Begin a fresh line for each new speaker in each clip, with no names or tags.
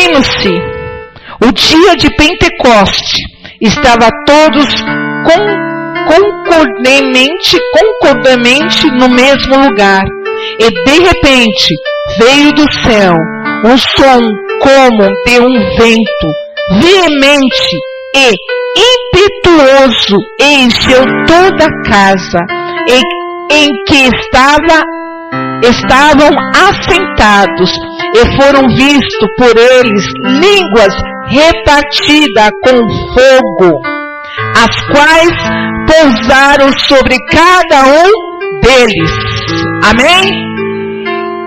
Cumprindo-se o dia de Pentecoste, estava todos concordantemente no mesmo lugar. E de repente veio do céu um som como de um vento veemente e impetuoso, e encheu toda a casa em que estavam assentados, e foram vistos por eles línguas repartidas com fogo, as quais pousaram sobre cada um deles. Amém?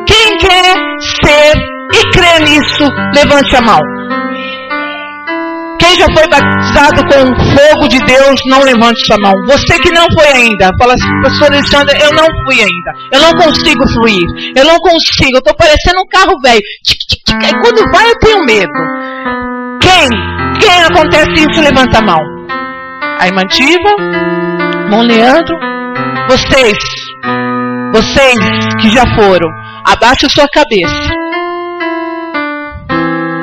Quem quer ser e crer nisso, levante a mão. Quem já foi batizado com o fogo de Deus, não levante sua mão. Você que não foi ainda, fala assim: pastor Alexandre, eu não fui ainda. Eu não consigo fluir. Eu não consigo. Eu estou parecendo um carro velho. E quando vai, eu tenho medo. Quem acontece isso, levanta a mão. A irmã Diva, irmão Leandro, vocês que já foram, abaixe a sua cabeça.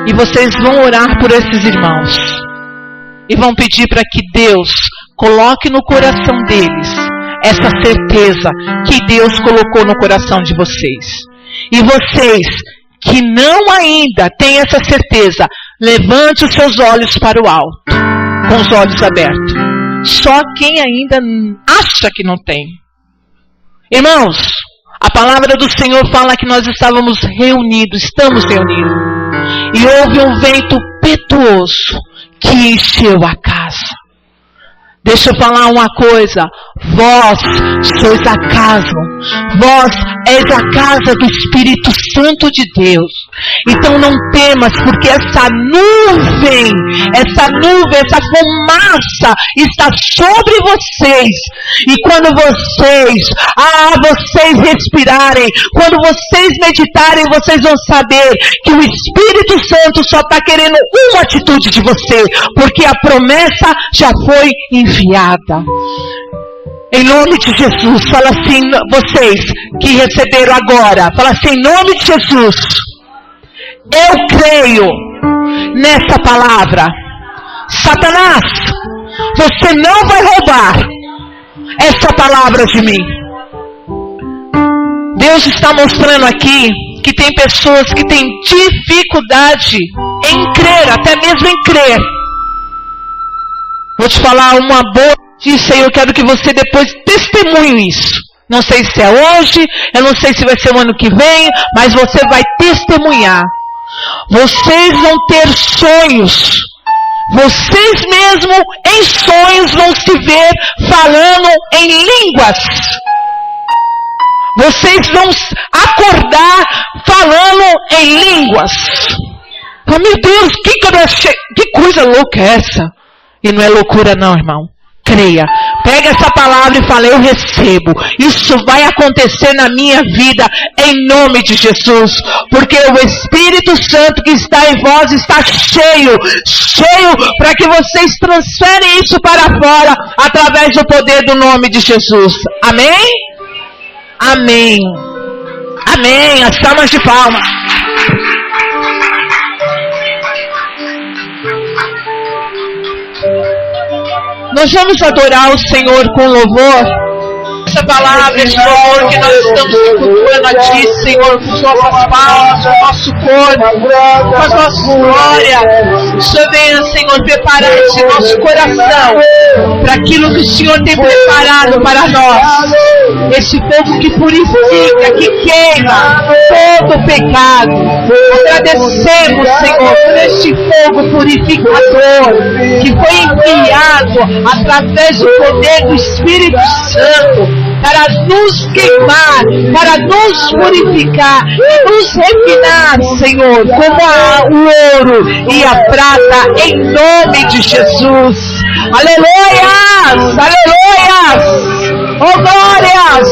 E vocês vão orar por esses irmãos. E vão pedir para que Deus coloque no coração deles essa certeza que Deus colocou no coração de vocês. E vocês que não ainda têm essa certeza, levante os seus olhos para o alto, com os olhos abertos. Só quem ainda acha que não tem. Irmãos, a palavra do Senhor fala que nós estamos reunidos. E houve um vento impetuoso que encheu a casa. Deixa eu falar uma coisa. Vós sois a casa. Vós és a casa do Espírito Santo de Deus. Então não temas, porque essa nuvem, essa fumaça está sobre vocês. E quando vocês respirarem, quando vocês meditarem, vocês vão saber que o Espírito Santo só está querendo uma atitude de você, porque a promessa já foi enviada. Em nome de Jesus, fala assim, vocês que receberam agora, fala assim, em nome de Jesus, eu creio nessa palavra. Satanás, você não vai roubar essa palavra de mim. Deus está mostrando aqui que tem pessoas que têm dificuldade em crer, até mesmo em crer. Vou te falar uma boa notícia e eu quero que você depois testemunhe isso. Não sei se é hoje, eu não sei se vai ser o ano que vem, mas você vai testemunhar. Vocês vão ter sonhos. Vocês mesmo em sonhos vão se ver falando em línguas. Vocês vão acordar falando em línguas. Oh, meu Deus, que coisa louca é essa? E não é loucura não, irmão. Creia. Pega essa palavra e fala, eu recebo. Isso vai acontecer na minha vida em nome de Jesus. Porque o Espírito Santo que está em vós está cheio para que vocês transferem isso para fora através do poder do nome de Jesus. Amém? Amém. Amém. As palmas de palmas. Nós vamos adorar o Senhor com louvor. Essa palavra, esse louvor que nós estamos cultuando a Ti, Senhor, com nossas palmas, com o nosso corpo, com a nossa glória. O Senhor venha, Senhor, preparar esse nosso coração para aquilo que o Senhor tem preparado para nós. Esse fogo que purifica, que queima todo o pecado. Agradecemos, Senhor, por este fogo purificador que foi enviado através do poder do Espírito Santo para nos queimar, para nos purificar e nos refinar, Senhor, como o ouro e a prata, em nome de Jesus. Aleluias! Aleluias! Oh, glórias!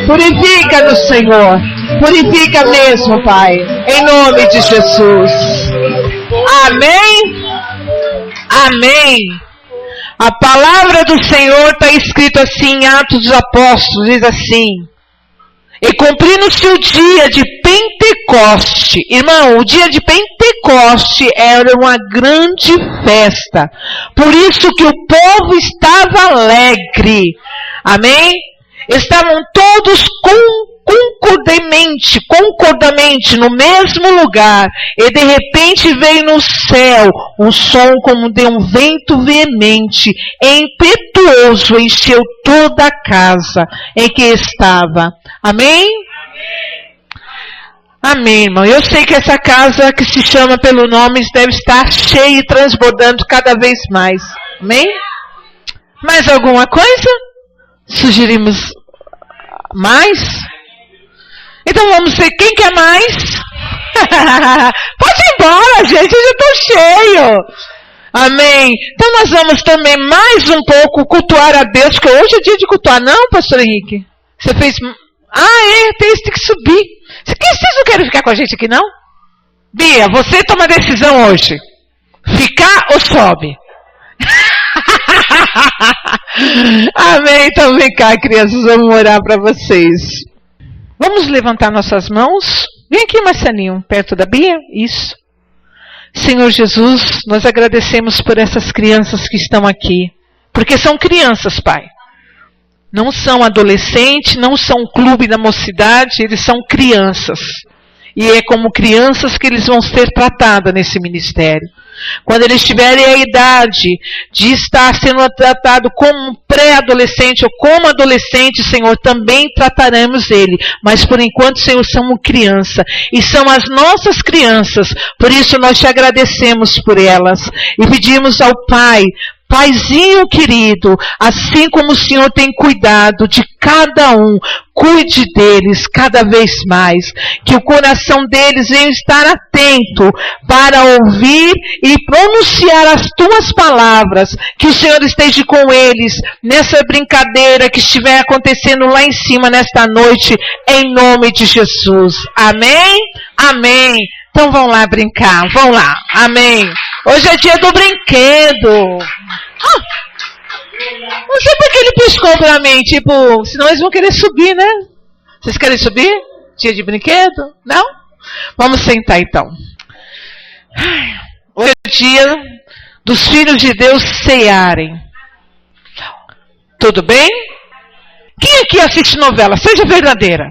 Purifica-nos, Senhor. Purifica mesmo, Pai. Em nome de Jesus. Amém? Amém. A palavra do Senhor está escrito assim em Atos dos Apóstolos. Diz assim. E cumprindo-se o dia de Pentecoste. Irmão, o dia de Pentecoste era uma grande festa. Por isso que o povo estava alegre. Amém? Estavam todos concordamente no mesmo lugar. E de repente veio no céu um som como de um vento veemente, impetuoso, encheu toda a casa em que estava. Amém? Amém, irmão. Eu sei que essa casa que se chama pelo nome deve estar cheia e transbordando cada vez mais. Amém? Mais alguma coisa? Sugerimos mais? Então vamos ver quem quer mais? Pode ir embora, gente, eu já estou cheio. Amém. Então nós vamos também mais um pouco cultuar a Deus, que hoje é dia de cultuar, não, pastor Henrique? Você fez... tem que subir. Vocês não querem ficar com a gente aqui, não? Bia, você toma a decisão hoje. Ficar ou sobe? Amém. Então vem cá, crianças, vamos orar para vocês. Vamos levantar nossas mãos. Vem aqui, Marcelinho, perto da Bia. Isso. Senhor Jesus, nós agradecemos por essas crianças que estão aqui. Porque são crianças, Pai. Não são adolescentes, não são clube da mocidade, eles são crianças. E é como crianças que eles vão ser tratados nesse ministério. Quando eles tiverem a idade de estar sendo tratado como pré-adolescente ou como adolescente, Senhor, também trataremos ele. Mas por enquanto, Senhor, somos criança. E são as nossas crianças. Por isso nós te agradecemos por elas. E pedimos ao Pai, Paizinho querido, assim como o Senhor tem cuidado de cada um, cuide deles cada vez mais. Que o coração deles venha estar atento para ouvir e pronunciar as tuas palavras. Que o Senhor esteja com eles nessa brincadeira que estiver acontecendo lá em cima nesta noite, em nome de Jesus. Amém? Amém. Então vão lá brincar, vão lá. Amém. Hoje é dia do brinquedo. Não sei porque ele piscou pra mim, tipo, senão eles vão querer subir, né? Vocês querem subir? Dia de brinquedo? Não? Vamos sentar então. Hoje é dia dos filhos de Deus cearem. Tudo bem? Quem aqui assiste novela? Seja verdadeira.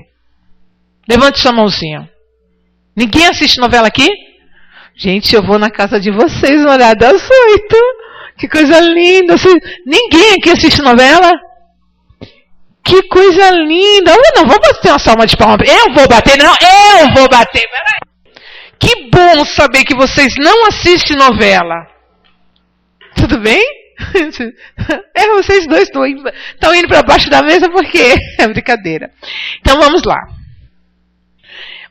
Levante sua mãozinha. Ninguém assiste novela aqui? Gente, eu vou na casa de vocês no horário das 8. Que coisa linda. Ninguém aqui assiste novela? Que coisa linda. Eu não vou bater uma salva de palmas. Eu vou bater. Peraí. Que bom saber que vocês não assistem novela. Tudo bem? Vocês dois estão indo para baixo da mesa porque é brincadeira. Então vamos lá.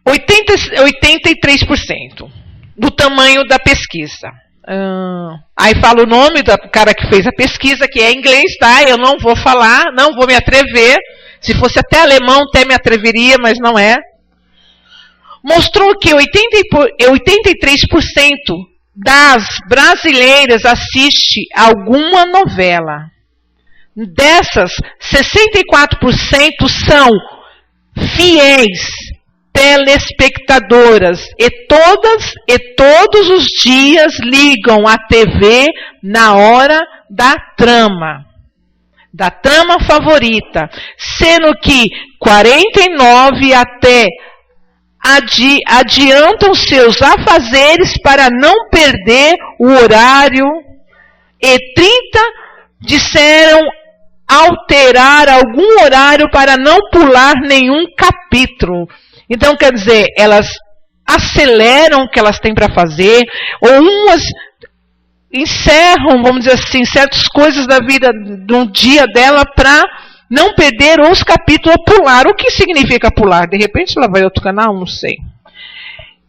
83% do tamanho da pesquisa. Aí fala o nome do cara que fez a pesquisa, que é em inglês, tá? Eu não vou falar, não vou me atrever. Se fosse até alemão, até me atreveria, mas não é. Mostrou que 83% das brasileiras assiste alguma novela. Dessas, 64% são fiéis telespectadoras e todos os dias ligam a TV na hora da trama favorita, sendo que 49 até adiantam seus afazeres para não perder o horário e 30 disseram alterar algum horário para não pular nenhum capítulo. Então, quer dizer, elas aceleram o que elas têm para fazer, ou umas encerram, vamos dizer assim, certas coisas da vida, do dia dela, para não perder os capítulos, pular. O que significa pular? De repente ela vai a outro canal? Não sei.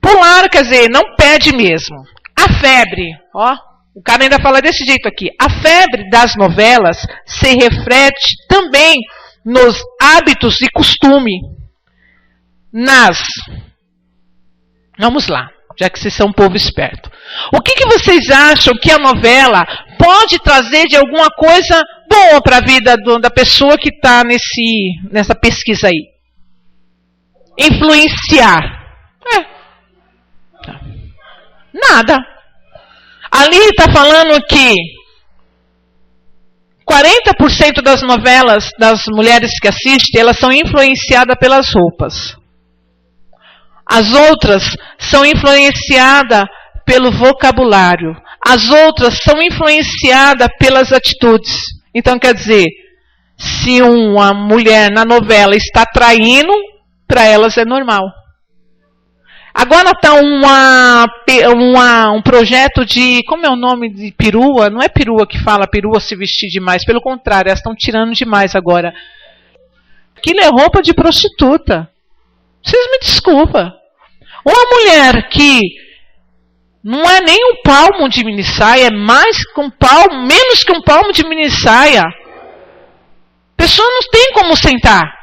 Pular, quer dizer, não perde mesmo. A febre, ó, o cara ainda fala desse jeito aqui. A febre das novelas se reflete também nos hábitos e costume. Vamos lá, já que vocês são um povo esperto. O que vocês acham que a novela pode trazer de alguma coisa boa para a vida da pessoa que está nessa pesquisa aí? influenciar? Nada. Ali está falando que 40% das novelas das mulheres que assistem, elas são influenciadas pelas roupas. As outras são influenciadas pelo vocabulário. As outras são influenciadas pelas atitudes. Então, quer dizer, se uma mulher na novela está traindo, para elas é normal. Agora está um projeto de, como é o nome de perua? Não é perua que fala perua se vestir demais. Pelo contrário, elas estão tirando demais agora. Aquilo é roupa de prostituta. Vocês me desculpam. Uma mulher que não é nem um palmo de minissaia, é mais que um palmo, menos que um palmo de minissaia. A pessoa não tem como sentar.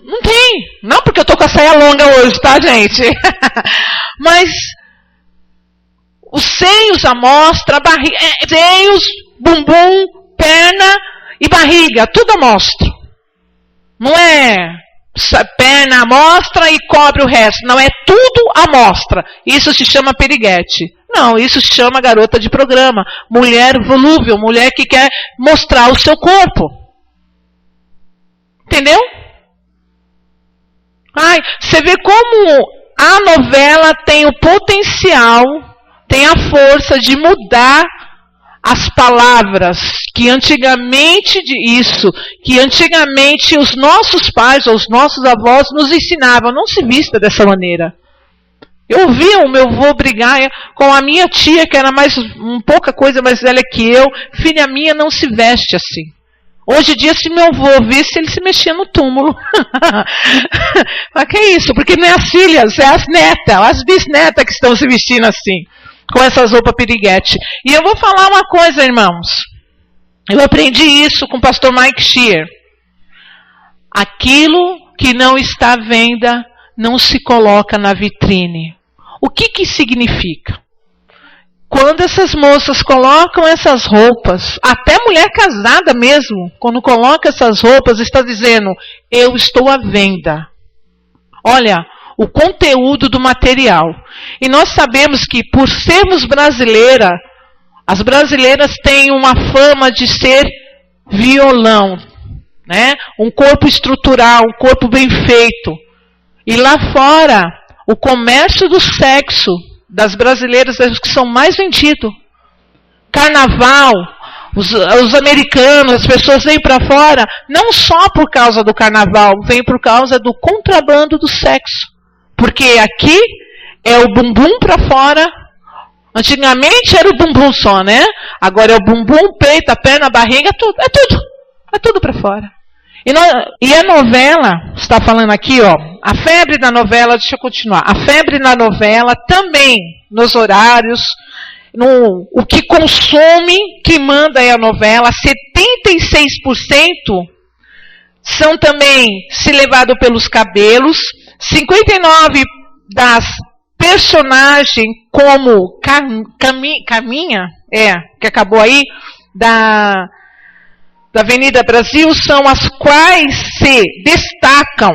Não tem. Não porque eu tô com a saia longa hoje, tá, gente? Mas os seios à mostra, seios, bumbum, perna e barriga, tudo à mostra. Não é perna à mostra e cobre o resto. Não, é tudo à mostra. Isso se chama periguete. Não, isso se chama garota de programa. Mulher volúvel, mulher que quer mostrar o seu corpo. Entendeu? Ai, você vê como a novela tem o potencial, tem a força de mudar as palavras que antigamente os nossos pais ou os nossos avós nos ensinavam. Não se vista dessa maneira. Eu vi o meu avô brigar com a minha tia, que era pouca coisa mais velha que eu. Filha minha não se veste assim. Hoje em dia, se meu avô visse, ele se mexia no túmulo. Mas que é isso? Porque não é as filhas, é as netas, as bisnetas que estão se vestindo assim, com essas roupas piriguete. E eu vou falar uma coisa, irmãos. Eu aprendi isso com o pastor Mike Shear. Aquilo que não está à venda não se coloca na vitrine. O que significa? Quando essas moças colocam essas roupas, até mulher casada mesmo, quando coloca essas roupas, está dizendo, eu estou à venda. Olha, o conteúdo do material. E nós sabemos que por sermos brasileiras, as brasileiras têm uma fama de ser violão, né? Um corpo estrutural, um corpo bem feito. E lá fora, o comércio do sexo das brasileiras é os que são mais vendidos. Carnaval, os americanos, as pessoas vêm para fora, não só por causa do carnaval, vêm por causa do contrabando do sexo. Porque aqui é o bumbum para fora. Antigamente era o bumbum só, né? Agora é o bumbum, peito, a perna, a barriga, tudo. É tudo para fora. E a novela, está falando aqui, ó, a febre da novela, deixa eu continuar. A febre na novela também, nos horários, o que consome, que manda é a novela, 76% são também se levado pelos cabelos, 59% das personagens como Carminha, que acabou aí, da Avenida Brasil, são as quais se destacam.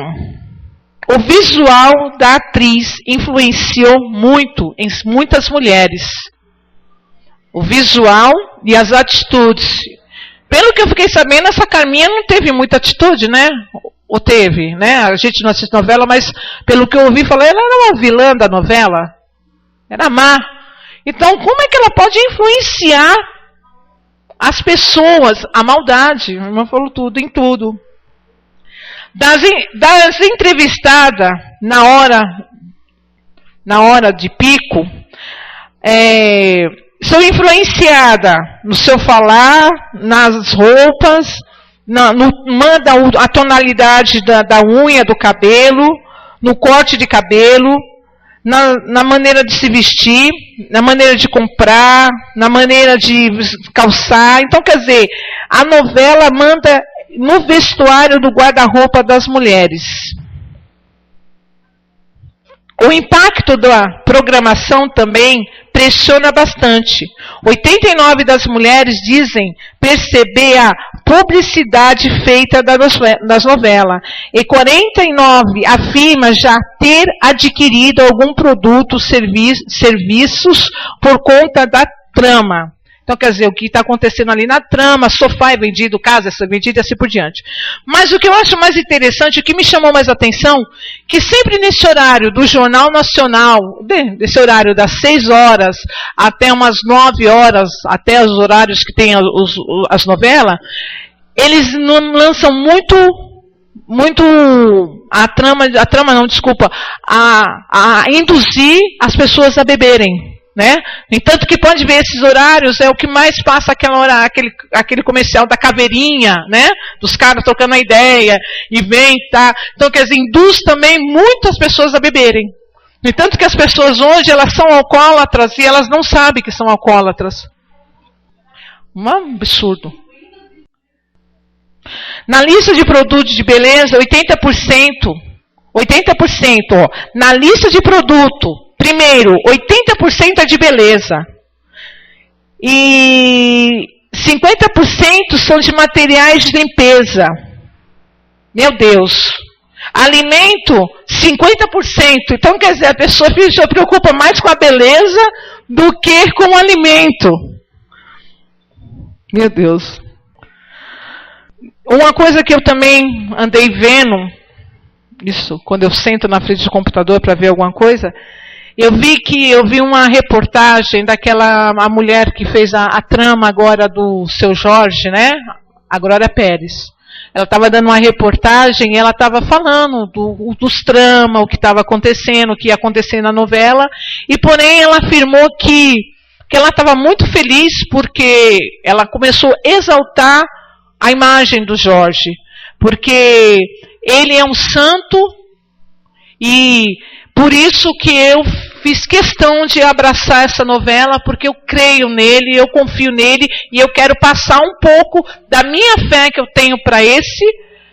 O visual da atriz influenciou muito em muitas mulheres. O visual e as atitudes. Pelo que eu fiquei sabendo, essa Carminha não teve muita atitude, né? Ou teve, né? A gente não assiste novela, mas pelo que eu ouvi falar, ela era uma vilã da novela. Era má. Então, como é que ela pode influenciar as pessoas, a maldade? A irmã falou tudo, em tudo. Das entrevistadas na hora de pico, são influenciadas no seu falar, nas roupas, manda a tonalidade da unha, do cabelo, no corte de cabelo, na maneira de se vestir, na maneira de comprar, na maneira de calçar. Então, quer dizer, a novela manda no vestuário do guarda-roupa das mulheres. O impacto da programação também questiona bastante. 89% das mulheres dizem perceber a publicidade feita das novelas. E 49% afirma já ter adquirido algum produto ou serviços por conta da trama. Então, quer dizer, o que está acontecendo ali na trama, sofá é vendido, casa é vendida e assim por diante. Mas o que eu acho mais interessante, o que me chamou mais atenção, que sempre nesse horário do Jornal Nacional, desse horário das 6 horas até umas 9 horas, até os horários que tem as novelas, eles não lançam muito a induzir as pessoas a beberem. Né? Entanto que pode ver esses horários, é o que mais passa aquela hora, aquele comercial da caveirinha, né? Dos caras trocando a ideia, e vem, tá? Então, quer dizer, induz também muitas pessoas a beberem. Entanto que as pessoas hoje, elas são alcoólatras e elas não sabem que são alcoólatras. Um absurdo. Na lista de produtos de beleza, 80%, ó, na lista de produto, primeiro, 80% é de beleza. E 50% são de materiais de limpeza. Meu Deus. Alimento, 50%. Então, quer dizer, a pessoa se preocupa mais com a beleza do que com o alimento. Meu Deus. Uma coisa que eu também andei vendo, isso, quando eu sento na frente do computador para ver alguma coisa, eu vi uma reportagem a mulher que fez a trama agora do Seu Jorge, né? A Glória Pérez. Ela estava dando uma reportagem e ela estava falando dos tramas, o que estava acontecendo, o que ia acontecer na novela. E, porém, ela afirmou que ela estava muito feliz porque ela começou a exaltar a imagem do Jorge. Porque ele é um santo e por isso que eu fiz questão de abraçar essa novela, porque eu creio nele, eu confio nele, e eu quero passar um pouco da minha fé que eu tenho para esse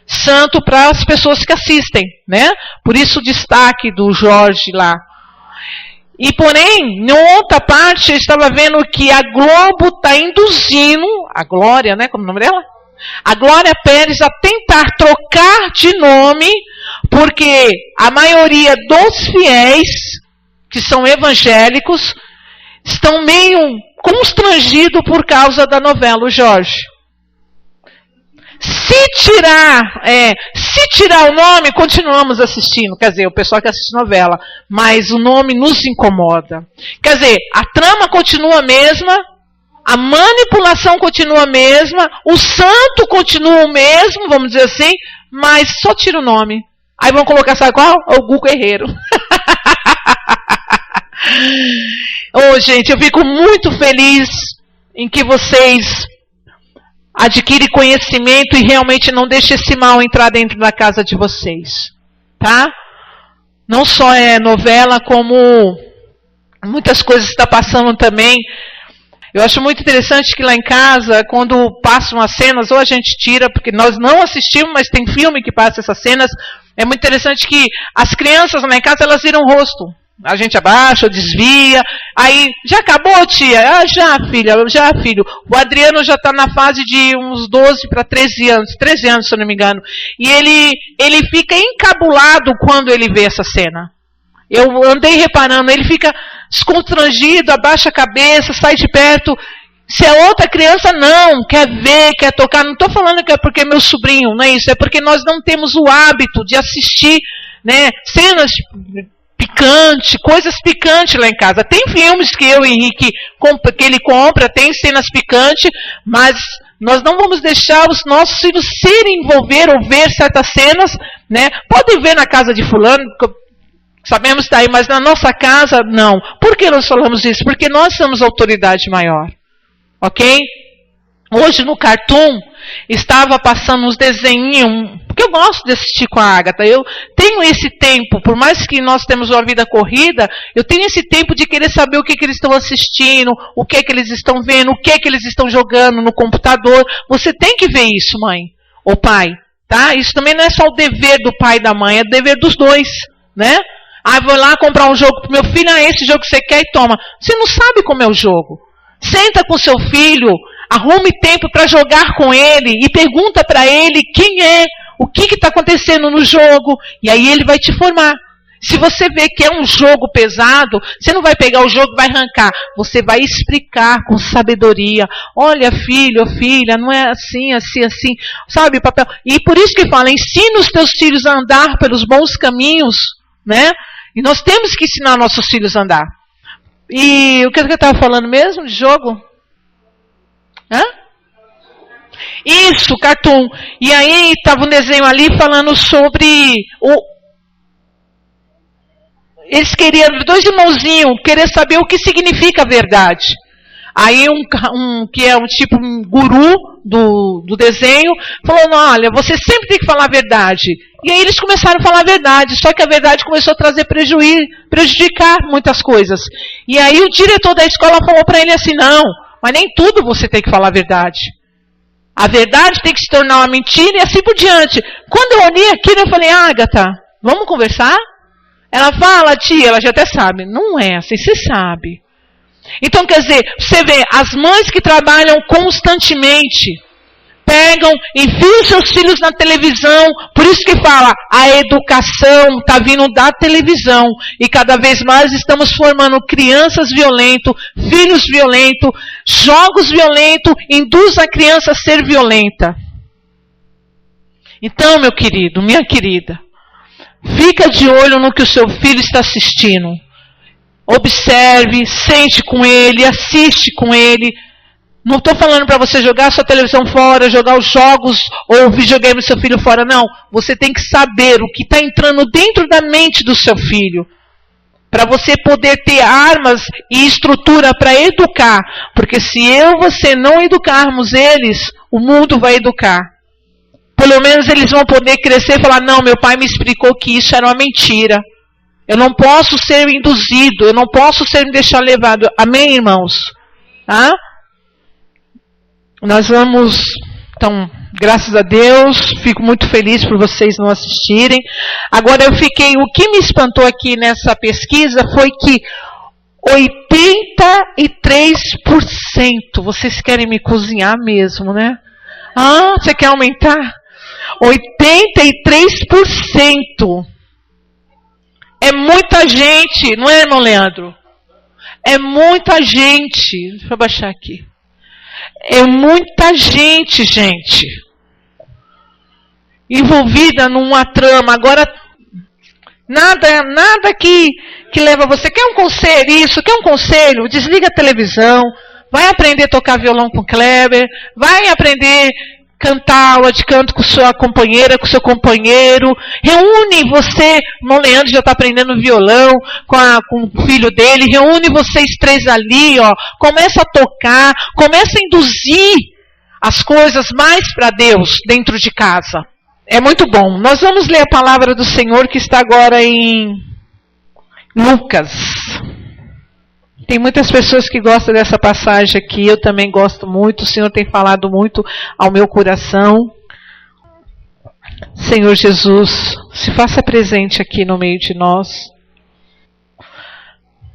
santo, para as pessoas que assistem, né? Por isso o destaque do Jorge lá. E porém, em outra parte, eu estava vendo que a Globo está induzindo, a Glória, né? Como é o nome dela? A Glória Pérez a tentar trocar de nome, porque a maioria dos fiéis que são evangélicos, estão meio constrangidos por causa da novela O Jorge. Se tirar o nome, continuamos assistindo. Quer dizer, o pessoal que assiste novela, mas o nome nos incomoda. Quer dizer, a trama continua a mesma, a manipulação continua a mesma, o santo continua o mesmo, vamos dizer assim, mas só tira o nome. Aí vão colocar, sabe qual? O Gugu Herrero. Gente, eu fico muito feliz em que vocês adquirem conhecimento e realmente não deixem esse mal entrar dentro da casa de vocês, tá? Não só é novela, como muitas coisas está passando também. Eu acho muito interessante que lá em casa, quando passam as cenas, ou a gente tira, porque nós não assistimos, mas tem filme que passa essas cenas. É muito interessante que as crianças lá em casa, elas viram o rosto. A gente abaixa, desvia. Aí, já acabou, tia? Ah, já, filha, já, filho. O Adriano já está na fase de uns 12 para 13 anos. 13 anos, se eu não me engano. E ele fica encabulado quando ele vê essa cena. Eu andei reparando, ele fica desconstrangido, abaixa a cabeça, sai de perto. Se é outra criança, não, quer ver, quer tocar. Não estou falando que é porque é meu sobrinho, não é isso. É porque nós não temos o hábito de assistir, né, cenas picante, coisas picantes lá em casa. Tem filmes que eu e Henrique, que ele compra, tem cenas picantes, mas nós não vamos deixar os nossos filhos se envolver ou ver certas cenas, né? Podem ver na casa de fulano, sabemos que está aí, mas na nossa casa, não. Por que nós falamos isso? Porque nós somos autoridade maior, ok? Hoje no Cartoon, estava passando uns desenhinhos, porque eu gosto de assistir com a Agatha. Eu tenho esse tempo, por mais que nós temos uma vida corrida, eu tenho esse tempo de querer saber o que eles estão assistindo, o que eles estão vendo, o que eles estão jogando no computador. Você tem que ver isso, mãe ou pai, tá? Isso também não é só o dever do pai e da mãe, é o dever dos dois, né? Ah, vou lá comprar um jogo pro meu filho, esse jogo que você quer e toma. Você não sabe como é o jogo. Senta com seu filho, arrume tempo para jogar com ele e pergunta para ele quem é, o que está acontecendo no jogo, e aí ele vai te formar. Se você vê que é um jogo pesado, você não vai pegar o jogo e vai arrancar. Você vai explicar com sabedoria. Olha, filho, filha, não é assim, assim, assim. Sabe, papel. E por isso que fala, ensina os teus filhos a andar pelos bons caminhos, né? E nós temos que ensinar nossos filhos a andar. E o que eu estava falando mesmo de jogo? Hã? Isso, cartoon. E aí estava um desenho ali falando sobre eles queriam, dois irmãozinhos, querer saber o que significa a verdade. Aí que é um tipo um guru do desenho, falou, olha, você sempre tem que falar a verdade. E aí eles começaram a falar a verdade, só que a verdade começou a trazer prejudicar muitas coisas. E aí o diretor da escola falou para ele assim, não, mas nem tudo você tem que falar a verdade. A verdade tem que se tornar uma mentira e assim por diante. Quando eu olhei aquilo, eu falei, Agatha, vamos conversar? Ela fala, tia, ela já até sabe. Não é assim, você sabe. Então, quer dizer, você vê, as mães que trabalham constantemente, pegam, enfiam seus filhos na televisão, por isso que fala, a educação está vindo da televisão, e cada vez mais estamos formando crianças violentas, filhos violentos, jogos violentos, induz a criança a ser violenta. Então, meu querido, minha querida, fica de olho no que o seu filho está assistindo. Observe, sente com ele, assiste com ele. Não estou falando para você jogar sua televisão fora, jogar os jogos ou o videogame do seu filho fora, não. Você tem que saber o que está entrando dentro da mente do seu filho. Para você poder ter armas e estrutura para educar. Porque se eu e você não educarmos eles, o mundo vai educar. Pelo menos eles vão poder crescer e falar, não, meu pai me explicou que isso era uma mentira. Eu não posso ser induzido, eu não posso me deixar levado. Amém, irmãos? Tá? Nós vamos, então, graças a Deus, fico muito feliz por vocês não assistirem. Agora o que me espantou aqui nessa pesquisa foi que 83%, vocês querem me cozinhar mesmo, né? Ah, você quer aumentar? 83%. É muita gente, não é, irmão Leandro? É muita gente. Deixa eu baixar aqui. É muita gente, envolvida numa trama. Agora, nada que leva você. Quer um conselho? Isso, quer um conselho? Desliga a televisão. Vai aprender a tocar violão com Kleber. Vai aprender cantar aula de canto com sua companheira, com seu companheiro. Reúne você, irmão Leandro já está aprendendo violão com o filho dele. Reúne vocês três ali, ó. Começa a tocar, começa a induzir as coisas mais para Deus dentro de casa. É muito bom. Nós vamos ler a palavra do Senhor que está agora em Lucas. Tem muitas pessoas que gostam dessa passagem aqui, eu também gosto muito, o Senhor tem falado muito ao meu coração. Senhor Jesus, se faça presente aqui no meio de nós.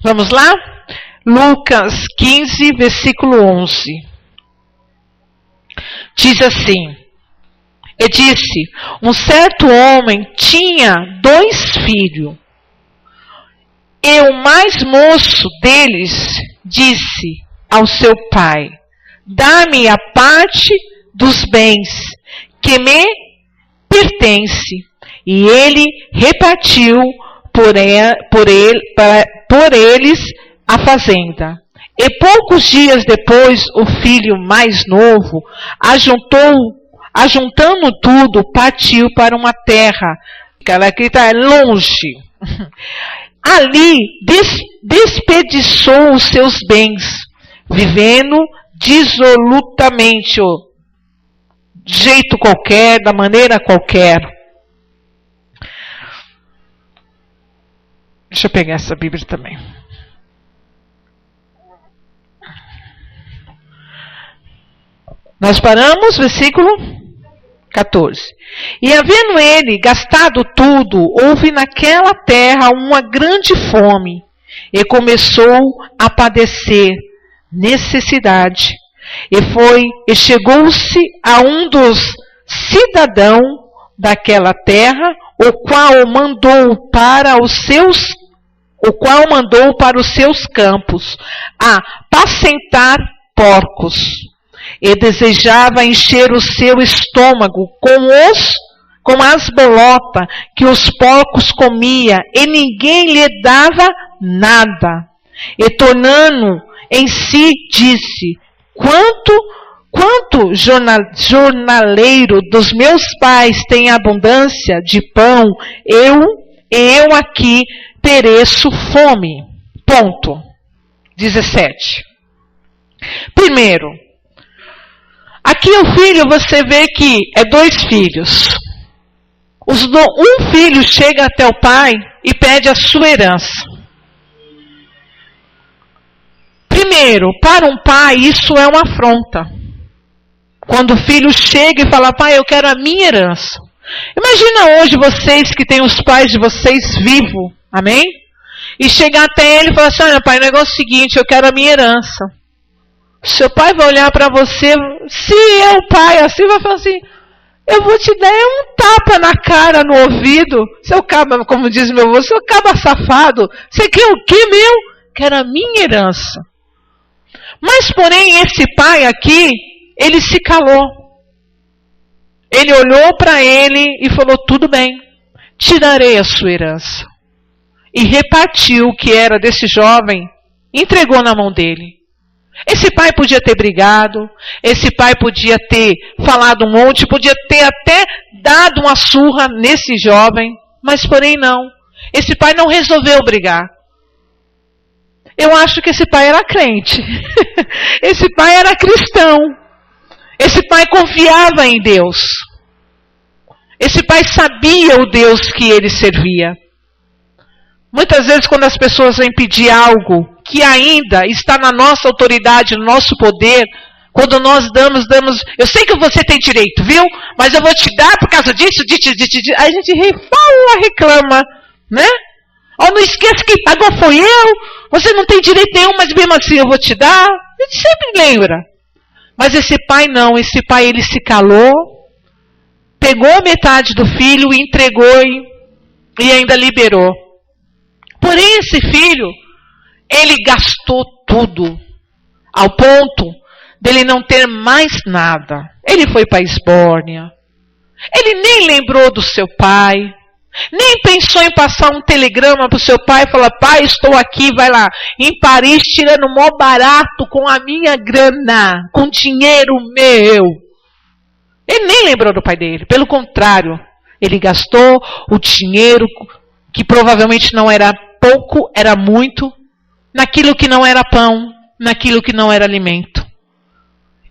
Vamos lá? Lucas 15, versículo 11. Diz assim, e disse, um certo homem tinha 2 filhos. E o mais moço deles disse ao seu pai, dá-me a parte dos bens que me pertence. E ele repartiu por eles a fazenda. E poucos dias depois, o filho mais novo, ajuntando tudo, partiu para uma terra, que está longe. Ali desperdiçou os seus bens, vivendo dissolutamente, de jeito qualquer, da maneira qualquer. Deixa eu pegar essa Bíblia também. Nós paramos, versículo 14. E havendo ele gastado tudo, houve naquela terra uma grande fome, e começou a padecer necessidade. E chegou-se a um dos cidadãos daquela terra, o qual mandou para os seus campos a apacentar porcos. E desejava encher o seu estômago com as bolotas que os porcos comia, e ninguém lhe dava nada. E tornando em si, disse: Quanto jornaleiro dos meus pais tem abundância de pão, eu aqui pereço fome. Ponto. 17. Primeiro, aqui o filho, você vê que é 2 filhos. Um filho chega até o pai e pede a sua herança. Primeiro, para um pai, isso é uma afronta. Quando o filho chega e fala: pai, eu quero a minha herança. Imagina hoje vocês que têm os pais de vocês vivos, amém? E chegar até ele e falar assim: olha, pai, o negócio é o seguinte, eu quero a minha herança. Seu pai vai olhar para você, se é o pai assim, vai falar assim: eu vou te dar um tapa na cara, no ouvido. Seu caba, como diz meu avô, seu caba safado. Você quer o quê, meu? Quero a minha herança. Mas, porém, esse pai aqui, ele se calou. Ele olhou para ele e falou: tudo bem, tirarei a sua herança. E repartiu o que era desse jovem, entregou na mão dele. Esse pai podia ter brigado, esse pai podia ter falado um monte, podia ter até dado uma surra nesse jovem, mas porém não. Esse pai não resolveu brigar. Eu acho que esse pai era crente. Esse pai era cristão. Esse pai confiava em Deus. Esse pai sabia o Deus que ele servia. Muitas vezes quando as pessoas vêm pedir algo que ainda está na nossa autoridade, no nosso poder, quando nós damos, eu sei que você tem direito, viu? Mas eu vou te dar por causa disso. Aí a gente fala, reclama, né? Não esqueça que pagou foi eu, você não tem direito nenhum, mas mesmo assim eu vou te dar. A gente sempre lembra. Mas esse pai não, esse pai ele se calou, pegou metade do filho e entregou e ainda liberou. Porém esse filho, ele gastou tudo, ao ponto dele não ter mais nada. Ele foi para a Esbórnia, ele nem lembrou do seu pai, nem pensou em passar um telegrama para o seu pai e falar: pai, estou aqui, vai lá, em Paris, tirando mó barato com a minha grana, com dinheiro meu. Ele nem lembrou do pai dele, pelo contrário, ele gastou o dinheiro, que provavelmente não era pouco, era muito, naquilo que não era pão, naquilo que não era alimento.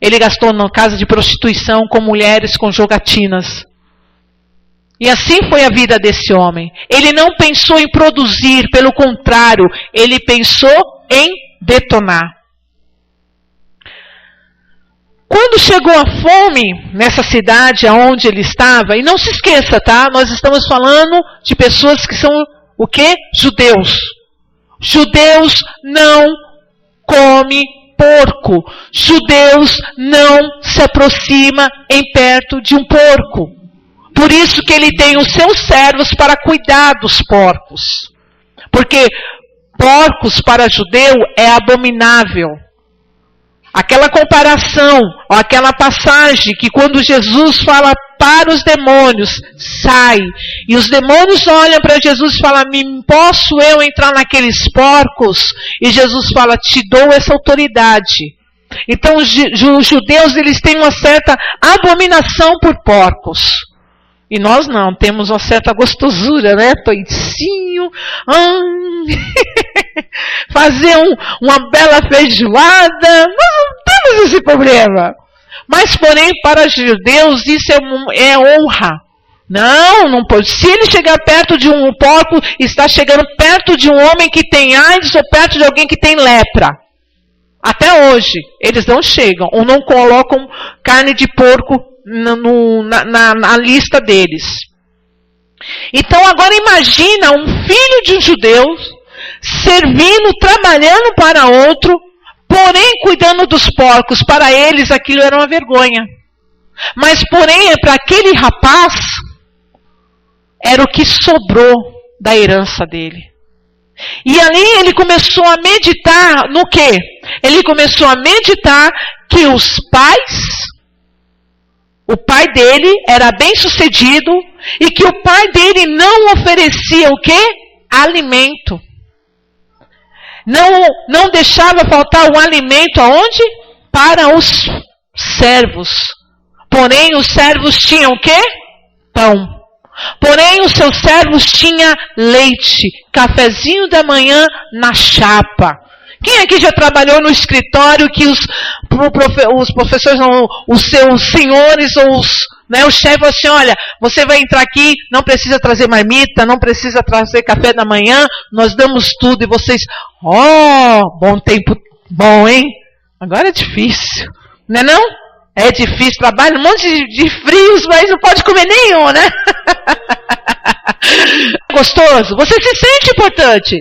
Ele gastou na casa de prostituição, com mulheres, com jogatinas. E assim foi a vida desse homem. Ele não pensou em produzir, pelo contrário, ele pensou em detonar. Quando chegou a fome nessa cidade aonde ele estava, e não se esqueça, tá? Nós estamos falando de pessoas que são o quê? Judeus. Judeus não comem porco. Judeus não se aproxima em perto de um porco. Por isso que ele tem os seus servos para cuidar dos porcos. Porque porcos para judeu é abominável. Aquela comparação, ou aquela passagem que quando Jesus fala para os demônios, sai. E os demônios olham para Jesus e falam: posso eu entrar naqueles porcos? E Jesus fala: te dou essa autoridade. Então os judeus eles têm uma certa abominação por porcos. E nós não, temos uma certa gostosura, né? Toicinho, fazer uma bela feijoada, nós não temos esse problema. Mas, porém, para os judeus isso é honra. Não pode. Se ele chegar perto de um porco, está chegando perto de um homem que tem AIDS ou perto de alguém que tem lepra. Até hoje, eles não chegam, ou não colocam carne de porco na lista deles. Então agora imagina um filho de um judeu, servindo, trabalhando para outro, porém cuidando dos porcos. Para eles aquilo era uma vergonha. Mas porém, para aquele rapaz, era o que sobrou da herança dele. E ali ele começou a meditar no quê? Ele começou a meditar que o pai dele era bem sucedido e que o pai dele não oferecia o quê? Alimento. Não deixava faltar o alimento aonde? Para os servos. Porém, os servos tinham o quê? Pão. Porém, os seus servos tinham leite, cafezinho da manhã na chapa. Quem aqui já trabalhou no escritório que os professores, os seus senhores ou o chefe assim, olha, você vai entrar aqui, não precisa trazer marmita, não precisa trazer café da manhã, nós damos tudo e vocês, bom tempo, bom, hein? Agora é difícil, não é não? É difícil, trabalha um monte de frios, mas não pode comer nenhum, né? Gostoso, você se sente importante.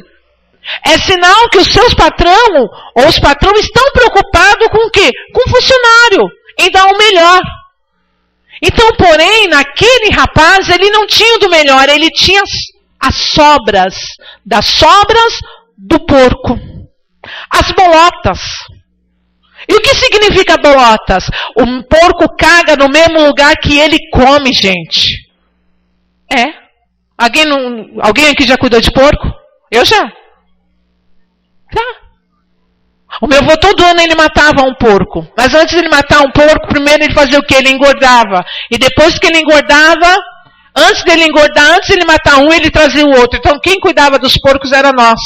É sinal que os seus patrão ou os patrões estão preocupados com o quê? Com o funcionário, em dar o melhor. Então, porém, naquele rapaz, ele não tinha o do melhor, ele tinha as sobras, das sobras do porco. As bolotas. E o que significa bolotas? O porco caga no mesmo lugar que ele come, gente. É. Alguém aqui já cuidou de porco? Eu já. Tá. O meu avô todo ano ele matava um porco. Mas antes de ele matar um porco, primeiro ele fazia o quê? Ele engordava. E depois que ele engordava, antes de ele matar um, ele trazia o outro. Então quem cuidava dos porcos era nós.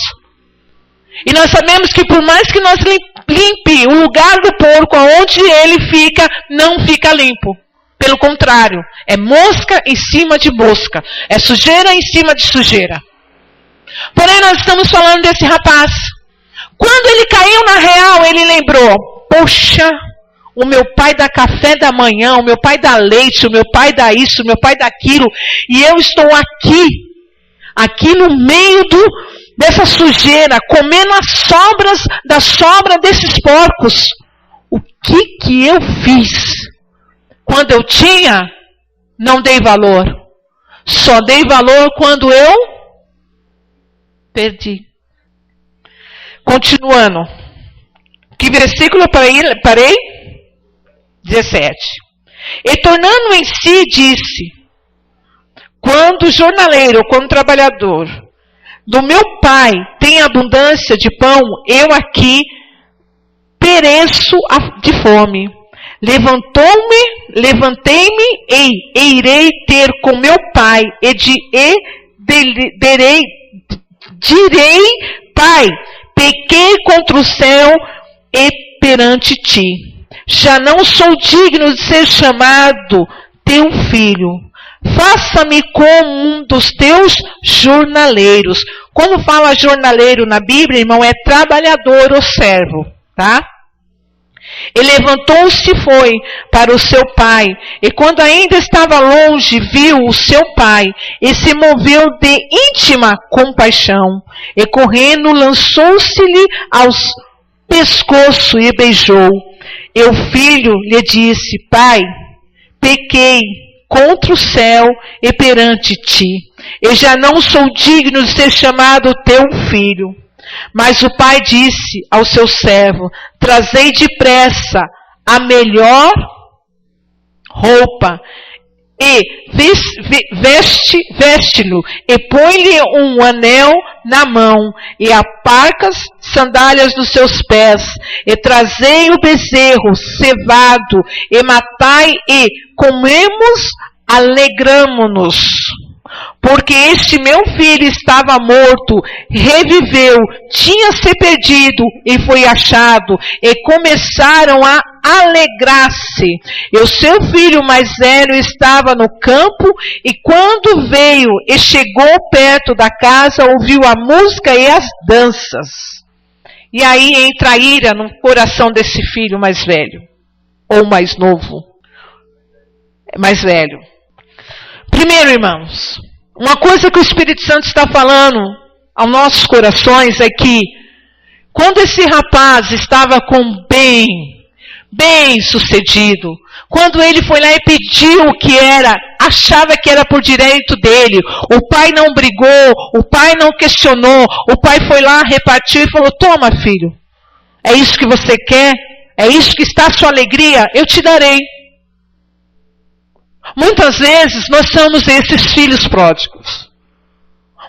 E nós sabemos que por mais que nós limpe o lugar do porco, aonde ele fica, não fica limpo. Pelo contrário, é mosca em cima de mosca. É sujeira em cima de sujeira. Porém, nós estamos falando desse rapaz. Quando ele caiu na real, ele lembrou, poxa, o meu pai dá café da manhã, o meu pai dá leite, o meu pai dá isso, o meu pai dá aquilo, e eu estou aqui no meio dessa sujeira, comendo as sobras da sobra desses porcos. O que eu fiz? Quando eu tinha, não dei valor. Só dei valor quando eu perdi. Continuando. Que versículo eu parei? 17. E tornando em si, disse, quando jornaleiro, quando trabalhador, do meu pai tem abundância de pão, eu aqui pereço de fome. Levantei-me e irei ter com meu pai e direi, pai, pequei contra o céu e perante ti. Já não sou digno de ser chamado teu filho. Faça-me como um dos teus jornaleiros. Quando fala jornaleiro na Bíblia, irmão, é trabalhador ou servo, tá? E levantou-se e foi para o seu pai. E quando ainda estava longe, viu o seu pai e se moveu de íntima compaixão. E correndo, lançou-se-lhe aos pescoço e beijou. E o filho lhe disse, pai, pequei contra o céu e perante ti. Eu já não sou digno de ser chamado teu filho. Mas o pai disse ao seu servo, trazei depressa a melhor roupa e veste-no e põe-lhe um anel na mão e aparcas sandálias dos seus pés e trazei o bezerro cevado e matai e comemos, alegramo-nos. Porque este meu filho estava morto, reviveu, tinha se perdido e foi achado, e começaram a alegrar-se. E o seu filho mais velho estava no campo, e quando veio e chegou perto da casa, ouviu a música e as danças. E aí entra a ira no coração desse filho mais velho. Ou mais novo. Mais velho. Primeiro, irmãos, uma coisa que o Espírito Santo está falando aos nossos corações é que quando esse rapaz estava com bem sucedido, quando ele foi lá e pediu o que era, achava que era por direito dele, o pai não brigou, o pai não questionou, o pai foi lá, repartiu e falou, toma filho, é isso que você quer? É isso que está a sua alegria? Eu te darei. Muitas vezes nós somos esses filhos pródigos.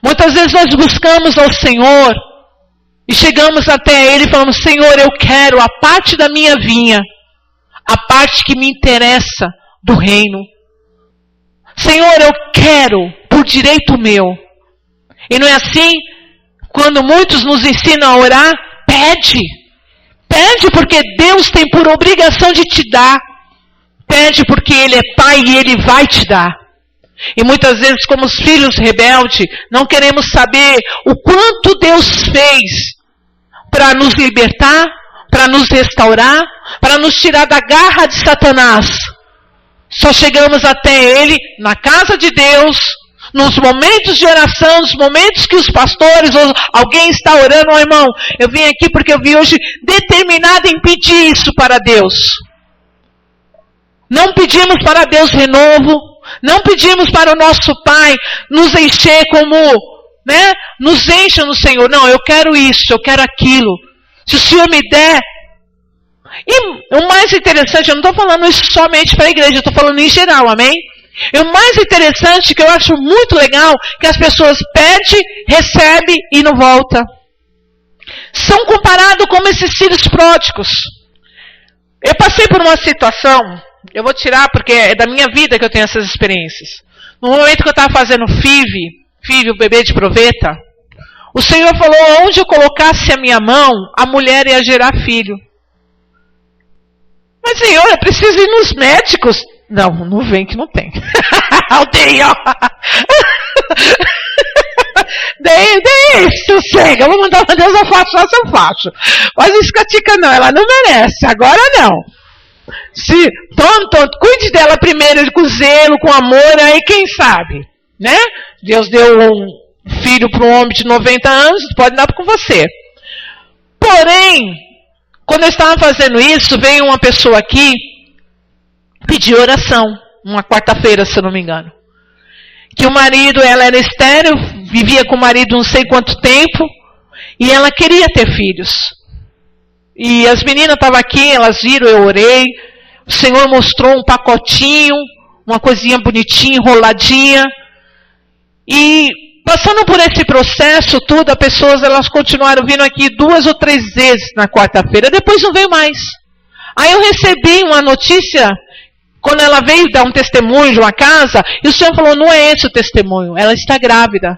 Muitas vezes nós buscamos ao Senhor e chegamos até Ele e falamos, Senhor, eu quero a parte da minha vinha, a parte que me interessa do reino. Senhor, eu quero por direito meu. E não é assim? Quando muitos nos ensinam a orar, pede. Pede porque Deus tem por obrigação de te dar. Pede porque Ele é Pai e Ele vai te dar. E muitas vezes, como os filhos rebeldes, não queremos saber o quanto Deus fez para nos libertar, para nos restaurar, para nos tirar da garra de Satanás. Só chegamos até Ele na casa de Deus, nos momentos de oração, nos momentos que os pastores ou alguém está orando, oh, irmão, eu vim aqui porque eu vim hoje determinado em pedir isso para Deus. Não pedimos para Deus renovo, não pedimos para o nosso Pai nos encher como, nos encha no Senhor. Não, eu quero isso, eu quero aquilo. Se o Senhor me der. E o mais interessante, eu não estou falando isso somente para a igreja, eu estou falando em geral, amém? E o mais interessante, que eu acho muito legal, que as pessoas pedem, recebem e não voltam. São comparados como esses filhos pródigos. Eu passei por uma situação, eu vou tirar porque é da minha vida que eu tenho essas experiências. No momento que eu estava fazendo FIV, o bebê de proveta, o Senhor falou, onde eu colocasse a minha mão, a mulher ia gerar filho. Mas Senhor, eu preciso ir nos médicos. Não vem que não tem. Aldeia, ó. Daí, sossega, eu vou mandar uma Deus, eu faço. Mas isso com a Tica não, ela não merece, agora não. Se, cuide dela primeiro com zelo, com amor, aí quem sabe, né? Deus deu um filho para um homem de 90 anos, pode dar com você. Porém, quando eu estava fazendo isso, veio uma pessoa aqui pedir oração, uma quarta-feira, se eu não me engano. Que o marido, ela era estéril, vivia com o marido não sei quanto tempo, e ela queria ter filhos. E as meninas estavam aqui, elas viram, eu orei, o Senhor mostrou um pacotinho, uma coisinha bonitinha, enroladinha, e passando por esse processo tudo, as pessoas, elas continuaram vindo aqui 2 ou 3 vezes na quarta-feira, depois não veio mais. Aí eu recebi uma notícia, quando ela veio dar um testemunho de uma casa, e o Senhor falou, não é esse o testemunho, ela está grávida.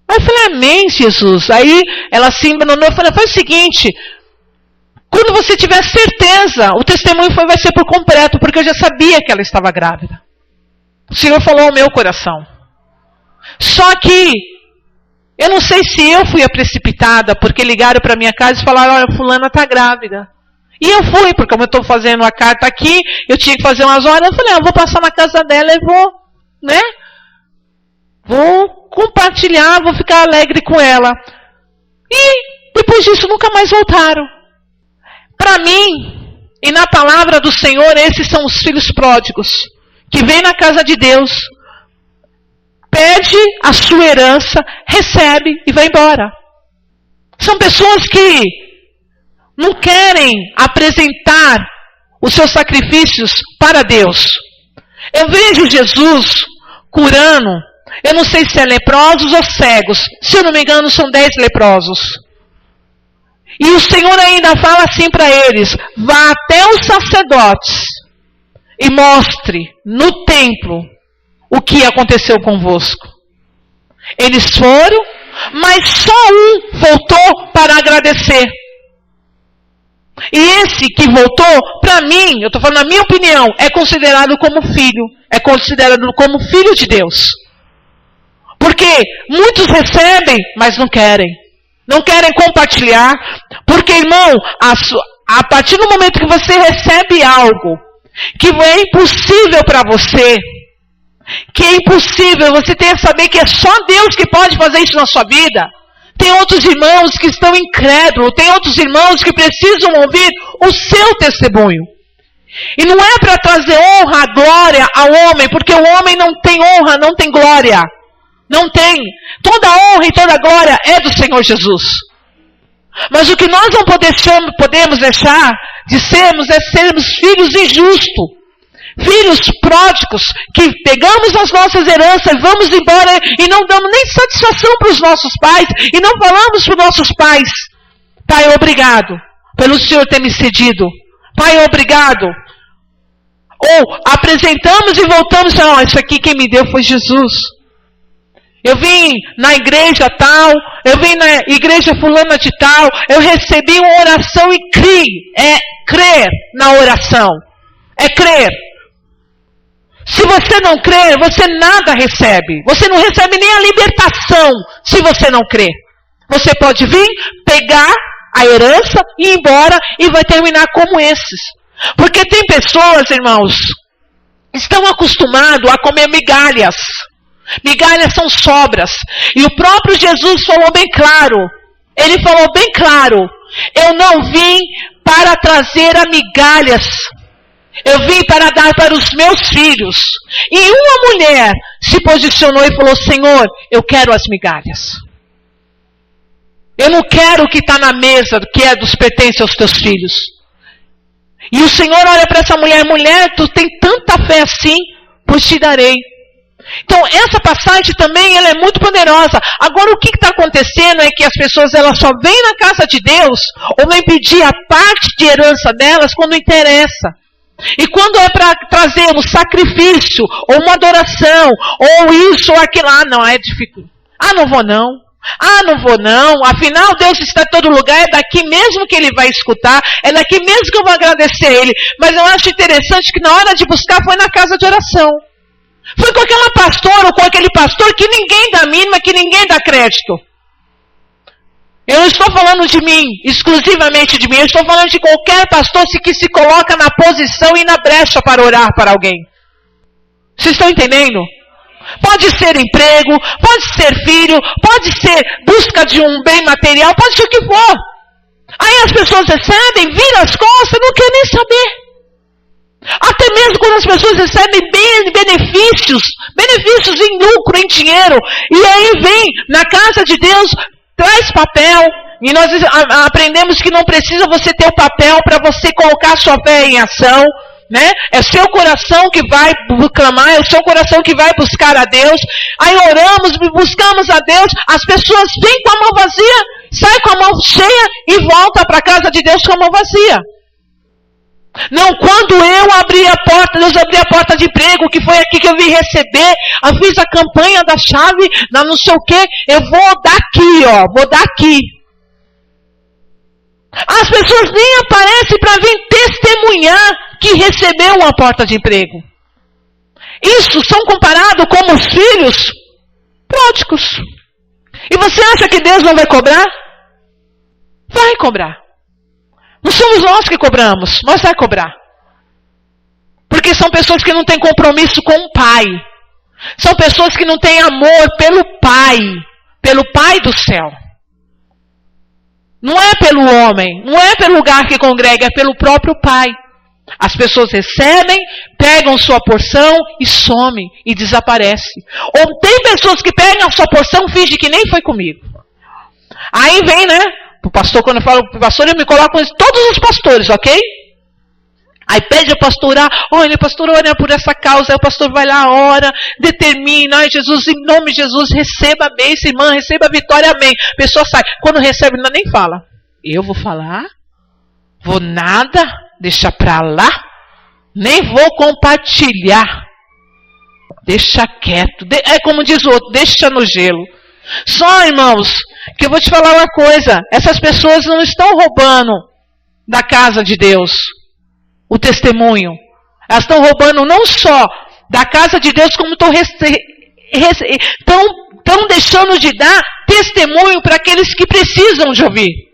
Aí eu falei, amém, Jesus. Aí ela se embanou, eu falei, faz o seguinte, quando você tiver certeza, o testemunho vai ser por completo, porque eu já sabia que ela estava grávida. O Senhor falou ao meu coração. Só que, eu não sei se eu fui a precipitada, porque ligaram para minha casa e falaram, olha, fulana está grávida. E eu fui, porque como eu estou fazendo a carta aqui, eu tinha que fazer umas horas, eu falei, eu vou passar na casa dela e vou, vou compartilhar, vou ficar alegre com ela. E depois disso nunca mais voltaram. Para mim, e na palavra do Senhor, esses são os filhos pródigos, que vêm na casa de Deus, pede a sua herança, recebe e vai embora. São pessoas que não querem apresentar os seus sacrifícios para Deus. Eu vejo Jesus curando, eu não sei se é leprosos ou cegos, se eu não me engano são 10 leprosos. E o Senhor ainda fala assim para eles, vá até os sacerdotes e mostre no templo o que aconteceu convosco. Eles foram, mas só um voltou para agradecer. E esse que voltou, para mim, eu estou falando a minha opinião, é considerado como filho. É considerado como filho de Deus. Porque muitos recebem, mas não querem. não querem compartilhar, porque, irmão, a partir do momento que você recebe algo que é impossível para você, que é impossível, você tem que saber que é só Deus que pode fazer isso na sua vida. Tem outros irmãos que estão incrédulos, tem outros irmãos que precisam ouvir o seu testemunho. E não é para trazer honra, glória ao homem, porque o homem não tem honra, não tem glória. Não tem. Toda honra e toda glória é do Senhor Jesus. Mas o que nós não podemos deixar de sermos é sermos filhos injustos. Filhos pródigos, que pegamos as nossas heranças, vamos embora e não damos nem satisfação para os nossos pais, e não falamos para os nossos pais: Pai, obrigado pelo Senhor ter me cedido. Pai, obrigado. Ou apresentamos e voltamos e falamos: isso aqui quem me deu foi Jesus. Eu vim na igreja tal, eu vim na igreja fulana de tal, eu recebi uma oração e criei. É crer na oração. É crer. Se você não crer, você nada recebe. Você não recebe nem a libertação se você não crer. Você pode vir, pegar a herança e ir embora e vai terminar como esses. Porque tem pessoas, irmãos, estão acostumados a comer migalhas. Migalhas são sobras. E o próprio Jesus falou bem claro. Ele falou bem claro: eu não vim para trazer a migalhas. Eu vim para dar para os meus filhos. E uma mulher se posicionou e falou: Senhor, eu quero as migalhas. Eu não quero o que está na mesa, que é dos pertence aos teus filhos. E o Senhor olha para essa mulher: mulher, tu tem tanta fé assim, pois te darei. Então, essa passagem também ela é muito poderosa. Agora, o que está acontecendo é que as pessoas elas só vêm na casa de Deus, ou vêm pedir a parte de herança delas quando interessa. E quando é para trazer um sacrifício, ou uma adoração, ou isso ou aquilo, não, é difícil. Não vou não. Não vou não. Afinal, Deus está em todo lugar, é daqui mesmo que Ele vai escutar, é daqui mesmo que eu vou agradecer a Ele. Mas eu acho interessante que na hora de buscar foi na casa de oração. Foi com aquela pastora ou com aquele pastor que ninguém dá mínima, que ninguém dá crédito. Eu não estou falando de mim, exclusivamente de mim. Eu estou falando de qualquer pastor que se coloca na posição e na brecha para orar para alguém. Vocês estão entendendo? Pode ser emprego, pode ser filho, pode ser busca de um bem material, pode ser o que for. Aí as pessoas recebem, viram as costas, não querem nem saber. Até mesmo quando as pessoas recebem benefícios em lucro, em dinheiro, e aí vem na casa de Deus, traz papel, e nós aprendemos que não precisa você ter o papel para você colocar sua fé em ação, né? É seu coração que vai clamar, é o seu coração que vai buscar a Deus. Aí oramos, buscamos a Deus, as pessoas vêm com a mão vazia, saem com a mão cheia e voltam para a casa de Deus com a mão vazia. Não, quando eu abri a porta, Deus abriu a porta de emprego, que foi aqui que eu vim receber, eu fiz a campanha da chave, não sei o que, eu vou dar aqui, vou dar aqui. As pessoas nem aparecem para vir testemunhar que recebeu uma porta de emprego. Isso são comparados como os filhos pródigos. E você acha que Deus não vai cobrar? Vai cobrar. Não somos nós que cobramos, mas vai cobrar. Porque são pessoas que não têm compromisso com o Pai. São pessoas que não têm amor pelo Pai do céu. Não é pelo homem, não é pelo lugar que congrega, é pelo próprio Pai. As pessoas recebem, pegam sua porção e somem e desaparecem. Ou tem pessoas que pegam a sua porção e fingem que nem foi comigo. Aí vem, né? O pastor, quando eu falo para o pastor, eu me coloco com todos os pastores, ok? Aí pede a pastorar, olha, pastor, ora por essa causa. Aí o pastor vai lá, ora, determina, ai Jesus, em nome de Jesus, receba a bênção, irmã, receba a vitória, amém. A pessoa sai, quando recebe, não nem fala. Eu vou falar? Vou nada, deixa pra lá, nem vou compartilhar. Deixa quieto, é como diz o outro, deixa no gelo. Só, irmãos, que eu vou te falar uma coisa, essas pessoas não estão roubando da casa de Deus o testemunho. Elas estão roubando não só da casa de Deus, como estão estão deixando de dar testemunho para aqueles que precisam de ouvir.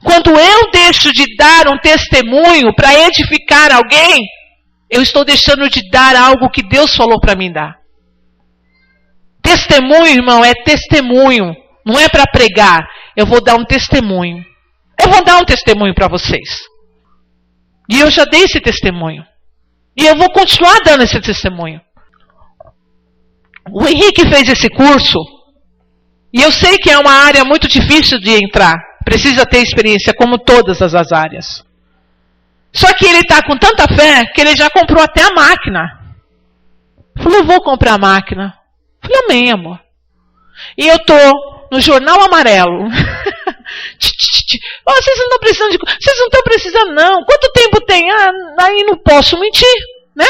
Quando eu deixo de dar um testemunho para edificar alguém, eu estou deixando de dar algo que Deus falou para mim dar. Testemunho, irmão, é testemunho. Não é para pregar. Eu vou dar um testemunho. Eu vou dar um testemunho para vocês. E eu já dei esse testemunho. E eu vou continuar dando esse testemunho. O Henrique fez esse curso. E eu sei que é uma área muito difícil de entrar. Precisa ter experiência, como todas as áreas. Só que ele está com tanta fé que ele já comprou até a máquina. Falou, eu vou comprar a máquina. Falei, amém, amor. E eu estou no Jornal Amarelo. Vocês não estão precisando de... Vocês não estão precisando, não. Quanto tempo tem? Aí não posso mentir, né?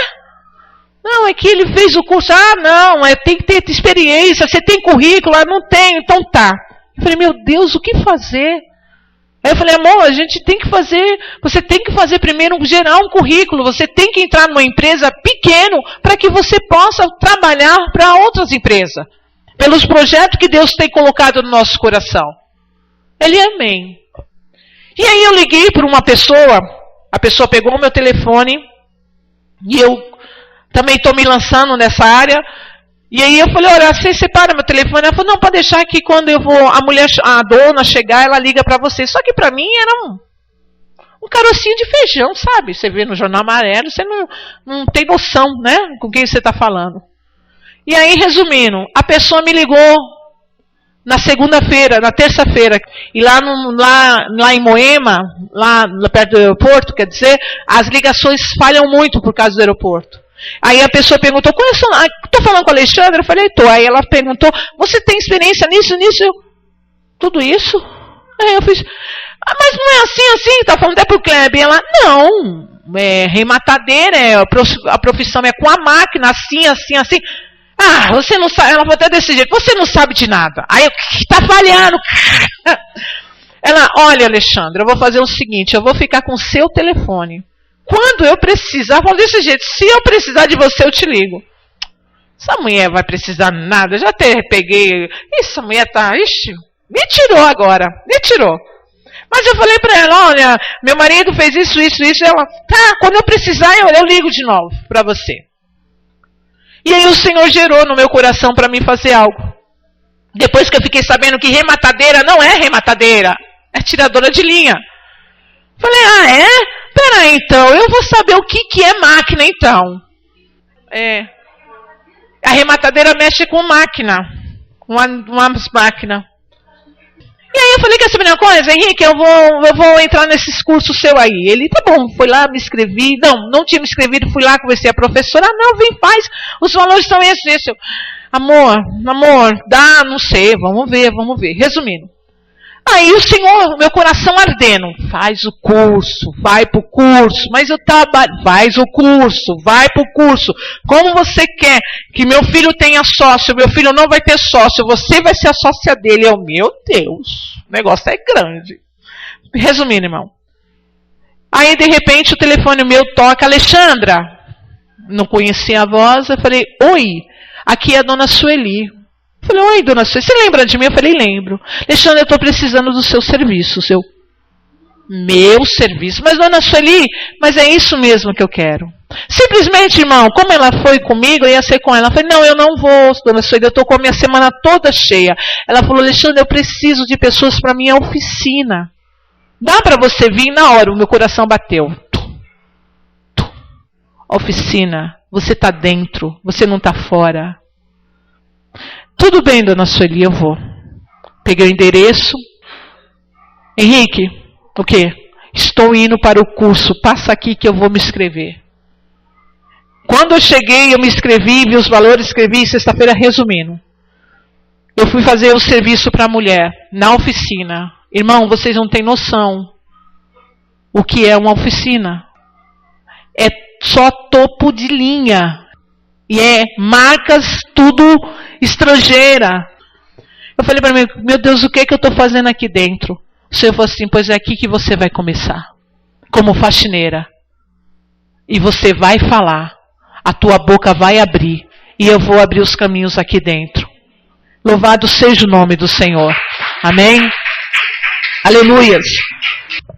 Não, é que ele fez o curso. Não, tem que ter experiência. Você tem currículo? Não tem, então tá. Eu falei, meu Deus, o que fazer? Aí eu falei, amor, a gente tem que fazer... Você tem que fazer primeiro, gerar um currículo. Você tem que entrar numa empresa pequena para que você possa trabalhar para outras empresas. Pelos projetos que Deus tem colocado no nosso coração. Ele, amém. E aí eu liguei para uma pessoa, a pessoa pegou o meu telefone, e eu também estou me lançando nessa área, e aí eu falei, olha, você separa meu telefone? Ela falou, não, pode deixar que quando eu vou, a dona chegar, ela liga para você. Só que para mim era um carocinho de feijão, sabe? Você vê no Jornal Amarelo, você não tem noção, né, com quem você está falando. E aí, resumindo, a pessoa me ligou na segunda-feira, na terça-feira, e lá em Moema, lá perto do aeroporto, quer dizer, as ligações falham muito por causa do aeroporto. Aí a pessoa perguntou, estou falando com a Alexandra? Eu falei, estou. Aí ela perguntou, você tem experiência nisso? Tudo isso? Aí eu fiz, mas não é assim, está falando até pro Kleber. Ela, não, rematadeira, a profissão é com a máquina, assim. Você não sabe, ela falou até desse jeito, você não sabe de nada. Aí eu, está falhando. Ela, olha, Alexandra, eu vou fazer o seguinte, eu vou ficar com o seu telefone. Quando eu precisar, ela falou desse jeito, se eu precisar de você, eu te ligo. Essa mulher vai precisar nada, já até peguei, essa mulher tá, me tirou agora, me tirou. Mas eu falei para ela, olha, meu marido fez isso, ela, tá, quando eu precisar, eu ligo de novo para você. E aí o Senhor gerou no meu coração para mim fazer algo. Depois que eu fiquei sabendo que rematadeira não é rematadeira, é tiradora de linha. Falei, é? Peraí, então, eu vou saber o que é máquina, então. A rematadeira mexe com máquina, com umas máquinas. E aí eu falei, quer saber uma coisa, Henrique, eu vou entrar nesses cursos seu aí. Ele, tá bom, foi lá, me inscrevi. Não tinha me inscrevido, fui lá, conversei a professora. Não, vem, faz, os valores são esses. Amor, dá, não sei, vamos ver. Resumindo. Aí o Senhor, meu coração ardendo, faz o curso, vai pro curso, mas eu faz o curso, vai pro curso. Como você quer que meu filho tenha sócio, meu filho não vai ter sócio, você vai ser a sócia dele. Meu Deus, o negócio é grande. Resumindo, irmão. Aí de repente o telefone meu toca, Alexandra, não conhecia a voz, eu falei, oi, aqui é a dona Sueli. Eu falei, oi, dona Sueli, você lembra de mim? Eu falei, lembro. Alexandre, eu estou precisando do seu serviço, meu serviço. Mas, dona Sueli, mas é isso mesmo que eu quero. Simplesmente, irmão, como ela foi comigo, eu ia ser com ela. Eu falei, não, eu não vou, dona Sueli, eu estou com a minha semana toda cheia. Ela falou, Alexandre, eu preciso de pessoas para minha oficina. Dá para você vir? Na hora, o meu coração bateu. Oficina, você está dentro, você não está fora. Tudo bem, dona Sueli, eu vou. Peguei o endereço. Henrique, o quê? Estou indo para o curso, passa aqui que eu vou me inscrever. Quando eu cheguei, eu me inscrevi, vi os valores, escrevi sexta-feira, resumindo. Eu fui fazer o serviço para a mulher, na oficina. Irmão, vocês não têm noção o que é uma oficina. É só topo de linha. E é marcas tudo estrangeira. Eu falei para mim, meu Deus, o que é que eu estou fazendo aqui dentro? O Senhor falou assim, pois é aqui que você vai começar. Como faxineira. E você vai falar. A tua boca vai abrir. E eu vou abrir os caminhos aqui dentro. Louvado seja o nome do Senhor. Amém? Aleluias.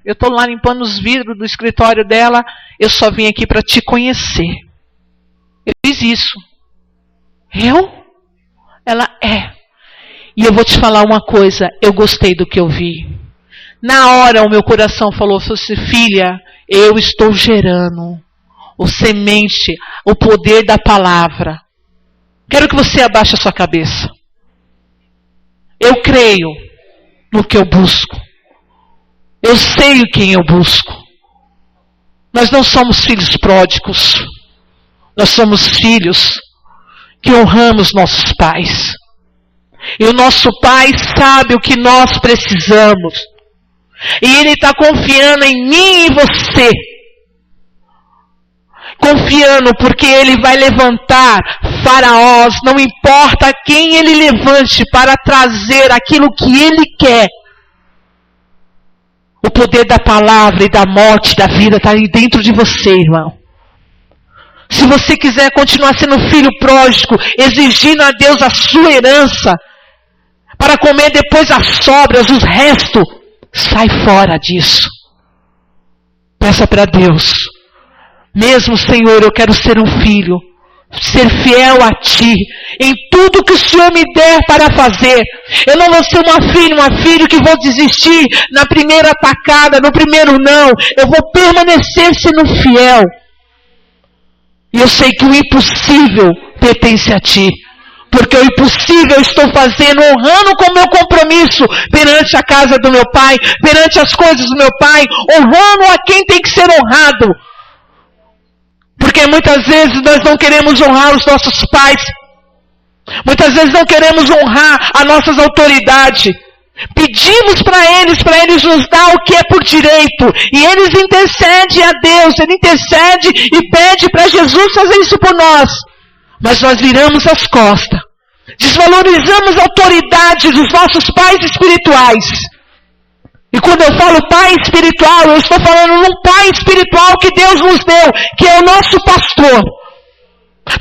Eu estou lá limpando os vidros do escritório dela. Eu só vim aqui para te conhecer. Eu fiz isso. Eu? Ela é. E eu vou te falar uma coisa. Eu gostei do que eu vi. Na hora o meu coração falou assim, filha, eu estou gerando o semente, o poder da palavra. Quero que você abaixe a sua cabeça. Eu creio no que eu busco. Eu sei quem eu busco. Nós não somos filhos pródigos. Nós somos filhos que honramos nossos pais. E o nosso pai sabe o que nós precisamos. E ele está confiando em mim e em você. Confiando porque ele vai levantar faraós, não importa quem ele levante para trazer aquilo que ele quer. O poder da palavra e da morte, da vida está aí dentro de você, irmão. Se você quiser continuar sendo filho pródigo, exigindo a Deus a sua herança, para comer depois as sobras, os restos, sai fora disso. Peça para Deus. Mesmo, Senhor, eu quero ser um filho, ser fiel a Ti, em tudo que o Senhor me der para fazer. Eu não vou ser uma filha que vou desistir na primeira atacada, no primeiro não. Eu vou permanecer sendo fiel. E eu sei que o impossível pertence a Ti. Porque o impossível eu estou fazendo, honrando com o meu compromisso perante a casa do meu Pai, perante as coisas do meu Pai, honrando a quem tem que ser honrado. Porque muitas vezes nós não queremos honrar os nossos pais. Muitas vezes não queremos honrar as nossas autoridades. Pedimos para eles nos dar o que é por direito. E eles intercedem a Deus, ele intercede e pede para Jesus fazer isso por nós. Mas nós viramos as costas. Desvalorizamos a autoridade dos nossos pais espirituais. E quando eu falo pai espiritual, eu estou falando de um pai espiritual que Deus nos deu, que é o nosso pastor.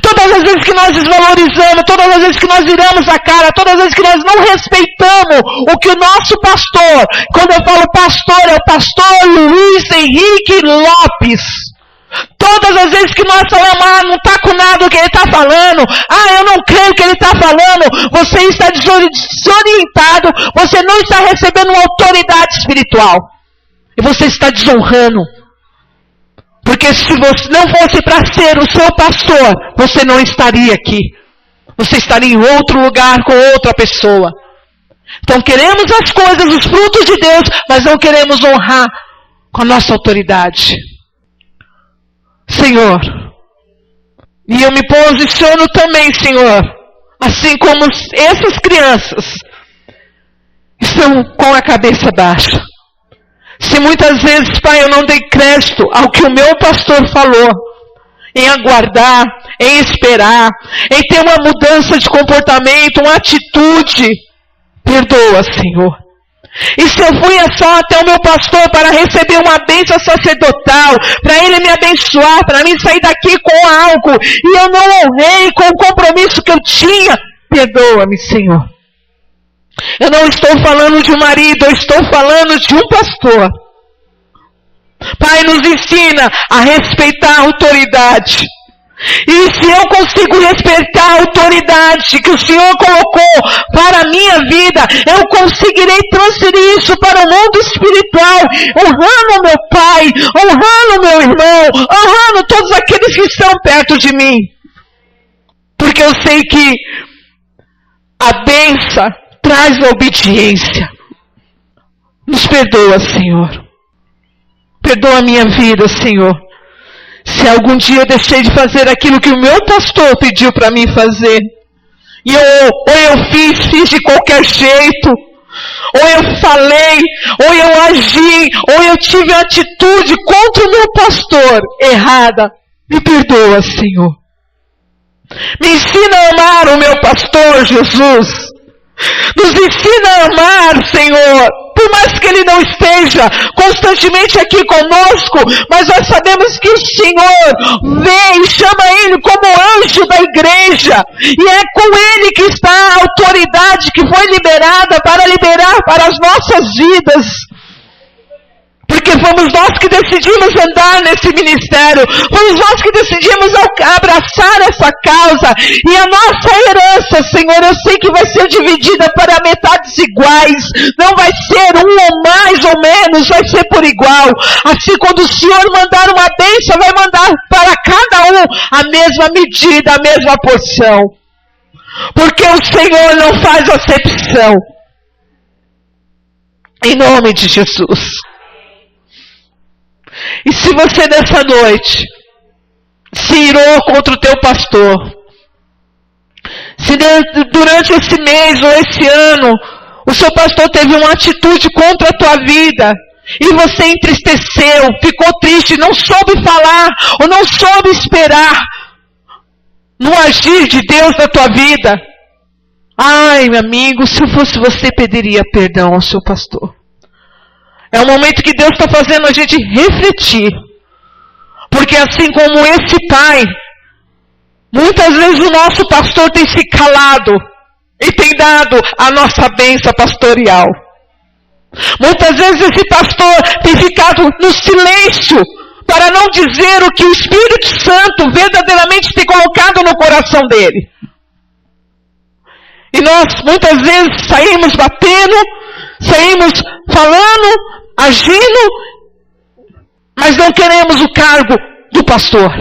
Todas as vezes que nós desvalorizamos, todas as vezes que nós viramos a cara, todas as vezes que nós não respeitamos o que o nosso pastor, quando eu falo pastor, é o pastor Luiz Henrique Lopes. Todas as vezes que nós falamos, não está com nada o que ele está falando, eu não creio o que ele está falando, você está desorientado, você não está recebendo uma autoridade espiritual. E você está desonrando. Porque se você não fosse para ser o seu pastor, você não estaria aqui. Você estaria em outro lugar com outra pessoa. Então queremos as coisas, os frutos de Deus, mas não queremos honrar com a nossa autoridade. Senhor, e eu me posiciono também, Senhor, assim como essas crianças estão com a cabeça baixa. Se muitas vezes, Pai, eu não dei crédito ao que o meu pastor falou, em aguardar, em esperar, em ter uma mudança de comportamento, uma atitude, perdoa, Senhor. E se eu fui só até o meu pastor para receber uma bênção sacerdotal, para ele me abençoar, para mim sair daqui com algo, e eu não honrei com o compromisso que eu tinha, perdoa-me, Senhor. Eu não estou falando de um marido, eu estou falando de um pastor. Pai, nos ensina a respeitar a autoridade. E se eu consigo respeitar a autoridade que o Senhor colocou para a minha vida, eu conseguirei transferir isso para o mundo espiritual, honrando o meu pai, honrando o meu irmão, honrando todos aqueles que estão perto de mim. Porque eu sei que a bênção traz a obediência. Nos perdoa, Senhor. Perdoa a minha vida, Senhor. Se algum dia eu deixei de fazer aquilo que o meu pastor pediu para mim fazer, e ou eu fiz de qualquer jeito, ou eu falei, ou eu agi, ou eu tive uma atitude contra o meu pastor errada, me perdoa, Senhor. Me ensina a amar o meu pastor, Jesus. Nos ensina a amar, Senhor, por mais que Ele não esteja constantemente aqui conosco, mas nós sabemos que o Senhor vem e chama Ele como anjo da igreja, e é com Ele que está a autoridade que foi liberada para liberar para as nossas vidas. Porque fomos nós que decidimos andar nesse ministério, fomos nós que decidimos abraçar essa causa, e a nossa herança, Senhor, eu sei que vai ser dividida para metades iguais, não vai ser um ou mais ou menos, vai ser por igual. Assim, quando o Senhor mandar uma bênção, vai mandar para cada um a mesma medida, a mesma porção, porque o Senhor não faz acepção. Em nome de Jesus. E se você nessa noite se irou contra o teu pastor, se durante esse mês ou esse ano o seu pastor teve uma atitude contra a tua vida, e você entristeceu, ficou triste, não soube falar, ou não soube esperar no agir de Deus na tua vida, ai, meu amigo, se eu fosse você, pediria perdão ao seu pastor. É um momento que Deus está fazendo a gente refletir. Porque assim como esse pai, muitas vezes o nosso pastor tem se calado e tem dado a nossa bênção pastorial. Muitas vezes esse pastor tem ficado no silêncio para não dizer o que o Espírito Santo verdadeiramente tem colocado no coração dele. E nós muitas vezes saímos batendo, saímos falando, agindo, mas não queremos o cargo do pastor.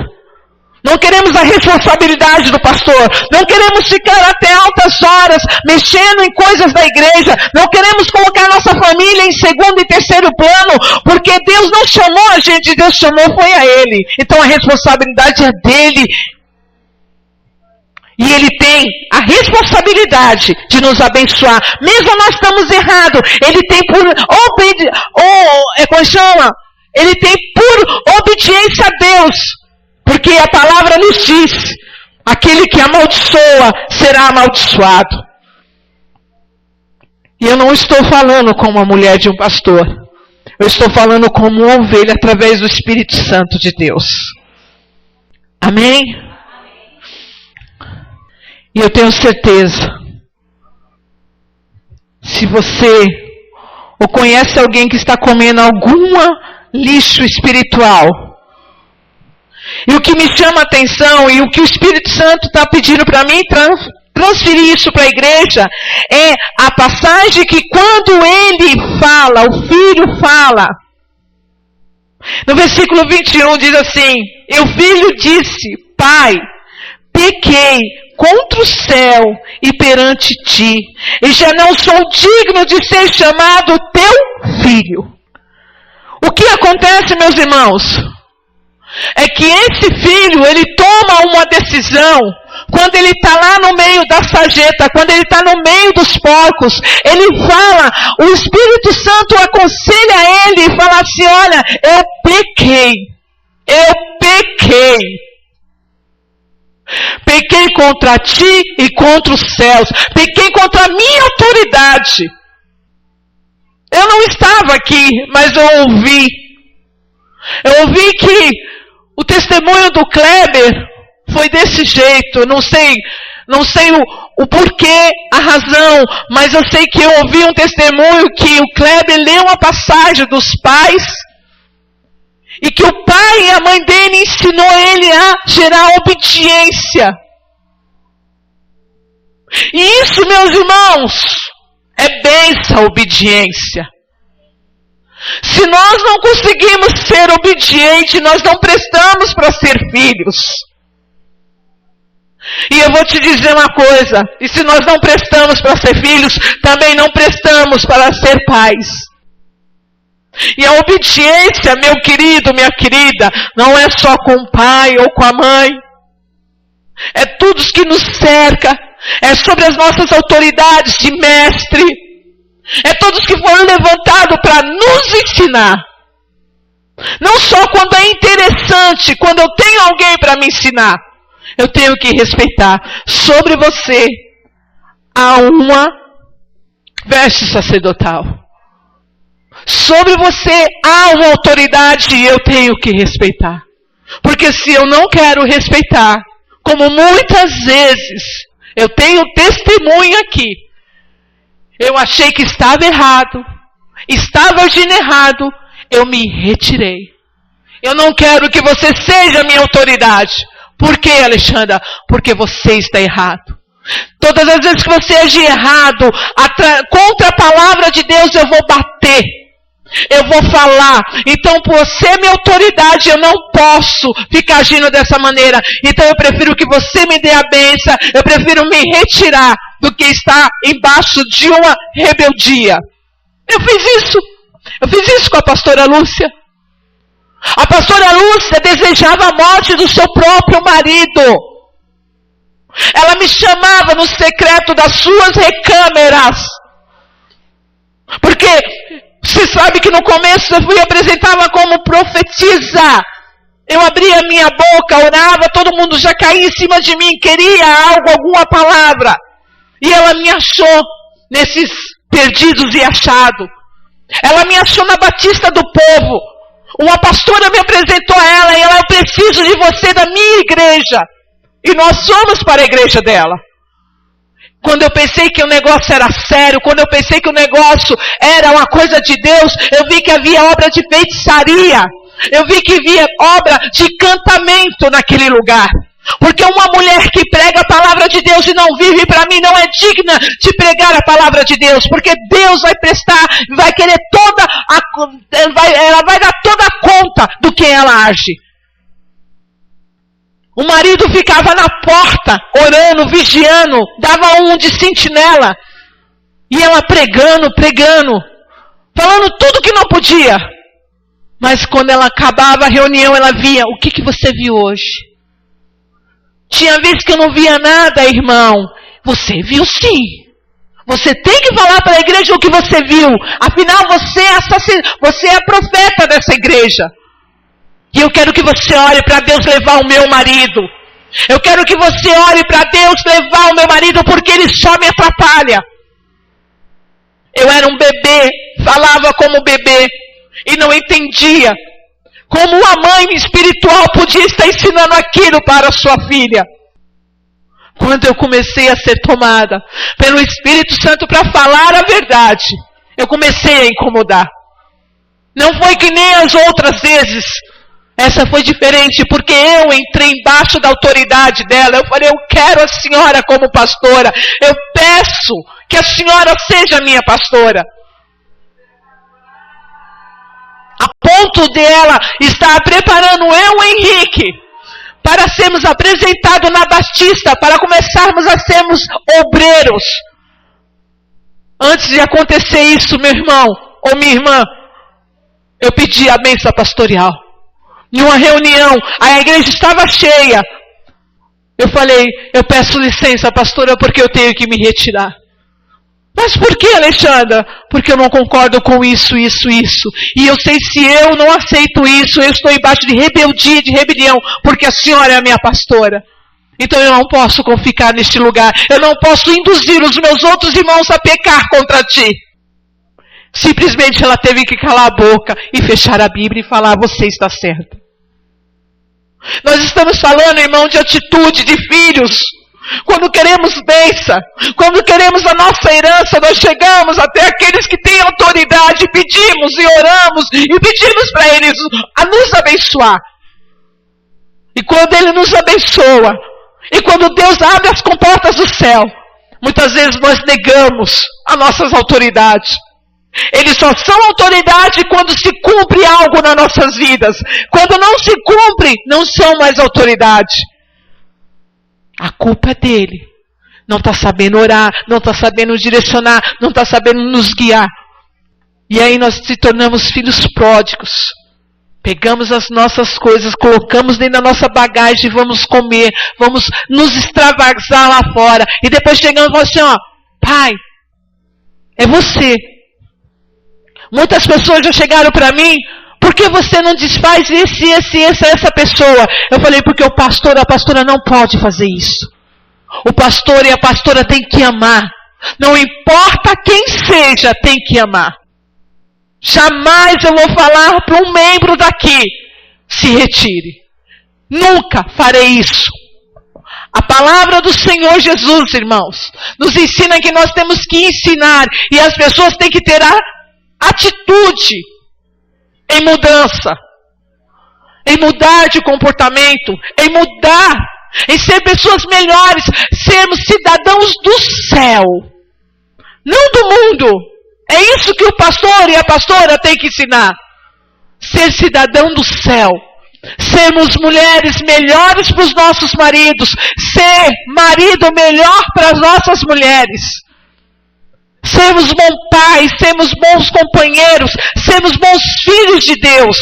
Não queremos a responsabilidade do pastor. Não queremos ficar até altas horas mexendo em coisas da igreja. Não queremos colocar nossa família em segundo e terceiro plano, porque Deus não chamou a gente, Deus chamou foi a Ele. Então a responsabilidade é dele. E Ele tem a responsabilidade de nos abençoar. Mesmo nós estamos errados, Ele tem por Ele tem por obediência a Deus. Porque a palavra nos diz, aquele que amaldiçoa será amaldiçoado. E eu não estou falando como a mulher de um pastor. Eu estou falando como uma ovelha através do Espírito Santo de Deus. Amém? E eu tenho certeza, se você ou conhece alguém que está comendo alguma lixo espiritual, e o que me chama a atenção, e o que o Espírito Santo está pedindo para mim transferir isso para a igreja, é a passagem que quando ele fala, o filho fala, no versículo 21 diz assim, e o filho disse, Pai, pequei contra o céu e perante ti, e já não sou digno de ser chamado teu filho. O que acontece, meus irmãos? É que esse filho, ele toma uma decisão, quando ele está lá no meio da sarjeta, quando ele está no meio dos porcos, ele fala, o Espírito Santo aconselha ele e fala assim, olha, eu pequei. Pequei contra ti e contra os céus. Pequei contra a minha autoridade. Eu não estava aqui, mas eu ouvi. Eu ouvi que o testemunho do Kleber foi desse jeito. Eu não sei o porquê, a razão, mas eu sei que eu ouvi um testemunho que o Kleber leu uma passagem dos pais, e que o pai e a mãe dele ensinou ele a gerar obediência. E isso, meus irmãos, é bênção, a obediência. Se nós não conseguimos ser obedientes, nós não prestamos para ser filhos. E eu vou te dizer uma coisa, e se nós não prestamos para ser filhos, também não prestamos para ser pais. E a obediência, meu querido, minha querida, não é só com o pai ou com a mãe. É tudo que nos cerca. É sobre as nossas autoridades de mestre. É todos que foram levantados para nos ensinar. Não só quando é interessante, quando eu tenho alguém para me ensinar. Eu tenho que respeitar. Sobre você, há uma veste sacerdotal. Sobre você há uma autoridade e eu tenho que respeitar. Porque se eu não quero respeitar, como muitas vezes, eu tenho testemunho aqui, eu achei que estava errado, estava agindo errado, eu me retirei. Eu não quero que você seja minha autoridade. Por quê, Alexandra? Porque você está errado. Todas as vezes que você agir errado, contra a palavra de Deus, eu vou bater. Eu vou falar. Então, por ser minha autoridade, eu não posso ficar agindo dessa maneira. Então, eu prefiro que você me dê a bênção. Eu prefiro me retirar do que estar embaixo de uma rebeldia. Eu fiz isso. Eu fiz isso com a pastora Lúcia. A pastora Lúcia desejava a morte do seu próprio marido. Ela me chamava no secreto das suas recâmeras. Porque você sabe que no começo eu me apresentava como profetisa. Eu abria a minha boca, orava, todo mundo já caía em cima de mim, queria algo, alguma palavra. E ela me achou nesses perdidos e achados. Ela me achou na Batista do Povo. Uma pastora me apresentou a ela e ela, eu preciso de você da minha igreja. E nós fomos para a igreja dela. Quando eu pensei que o negócio era sério, quando eu pensei que o negócio era uma coisa de Deus, eu vi que havia obra de feitiçaria. Eu vi que havia obra de encantamento naquele lugar. Porque uma mulher que prega a palavra de Deus e não vive, para mim, não é digna de pregar a palavra de Deus. Porque Deus vai prestar, vai querer ela vai dar toda a conta do que ela age. O marido ficava na porta, orando, vigiando, dava um de sentinela. E ela pregando, falando tudo que não podia. Mas quando ela acabava a reunião, ela via, o que você viu hoje? Tinha vezes que eu não via nada, irmão. Você viu sim. Você tem que falar para a igreja o que você viu. Afinal, você é profeta dessa igreja. E eu quero que você ore para Deus levar o meu marido. Eu quero que você ore para Deus levar o meu marido, porque ele só me atrapalha. Eu era um bebê, falava como bebê, e não entendia como uma mãe espiritual podia estar ensinando aquilo para a sua filha. Quando eu comecei a ser tomada pelo Espírito Santo para falar a verdade, eu comecei a incomodar. Não foi que nem as outras vezes. Essa foi diferente, porque eu entrei embaixo da autoridade dela. Eu falei, eu quero a senhora como pastora. Eu peço que a senhora seja minha pastora. A ponto dela estar preparando eu, Henrique, para sermos apresentados na Batista, para começarmos a sermos obreiros. Antes de acontecer isso, meu irmão ou minha irmã, eu pedi a bênção pastoral. Em uma reunião, a igreja estava cheia. Eu falei, eu peço licença, pastora, porque eu tenho que me retirar. Mas por que, Alexandra? Porque eu não concordo com isso. E eu sei, se eu não aceito isso, eu estou embaixo de rebeldia, de rebelião, porque a senhora é a minha pastora. Então eu não posso ficar neste lugar. Eu não posso induzir os meus outros irmãos a pecar contra ti. Simplesmente ela teve que calar a boca e fechar a Bíblia e falar, você está certa. Nós estamos falando, irmão, de atitude de filhos. Quando queremos bênção, quando queremos a nossa herança, nós chegamos até aqueles que têm autoridade, pedimos e oramos e pedimos para eles a nos abençoar. E quando Ele nos abençoa, e quando Deus abre as comportas do céu, muitas vezes nós negamos as nossas autoridades. Eles só são autoridade quando se cumpre algo nas nossas vidas. Quando não se cumpre, não são mais autoridade. A culpa é dele. Não está sabendo orar, não está sabendo direcionar, não está sabendo nos guiar. E aí nós se tornamos filhos pródigos. Pegamos as nossas coisas, colocamos dentro da nossa bagagem, vamos comer, vamos nos extravasar lá fora. E depois chegamos e falamos assim, ó, pai, é você. Muitas pessoas já chegaram para mim, por que você não desfaz essa pessoa? Eu falei, porque o pastor, a pastora não pode fazer isso. O pastor e a pastora têm que amar. Não importa quem seja, tem que amar. Jamais eu vou falar para um membro daqui, se retire. Nunca farei isso. A palavra do Senhor Jesus, irmãos, nos ensina que nós temos que ensinar e as pessoas têm que ter a atitude em mudança, em mudar de comportamento, em mudar, em ser pessoas melhores, sermos cidadãos do céu, não do mundo. É isso que o pastor e a pastora têm que ensinar. Ser cidadão do céu. Sermos mulheres melhores para os nossos maridos. Ser marido melhor para as nossas mulheres. Sermos bons pais, sermos bons companheiros, sermos bons filhos de Deus.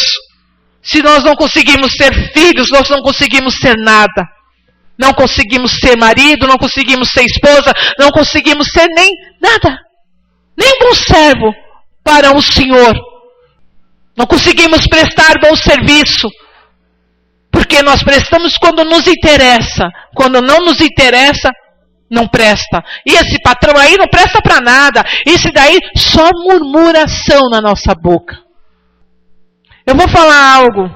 Se nós não conseguimos ser filhos, nós não conseguimos ser nada. Não conseguimos ser marido, não conseguimos ser esposa, não conseguimos ser nem nada. Nem bom servo para o Senhor. Não conseguimos prestar bom serviço. Porque nós prestamos quando nos interessa. Quando não nos interessa, não presta. E esse patrão aí não presta para nada. Esse daí, só murmuração na nossa boca. Eu vou falar algo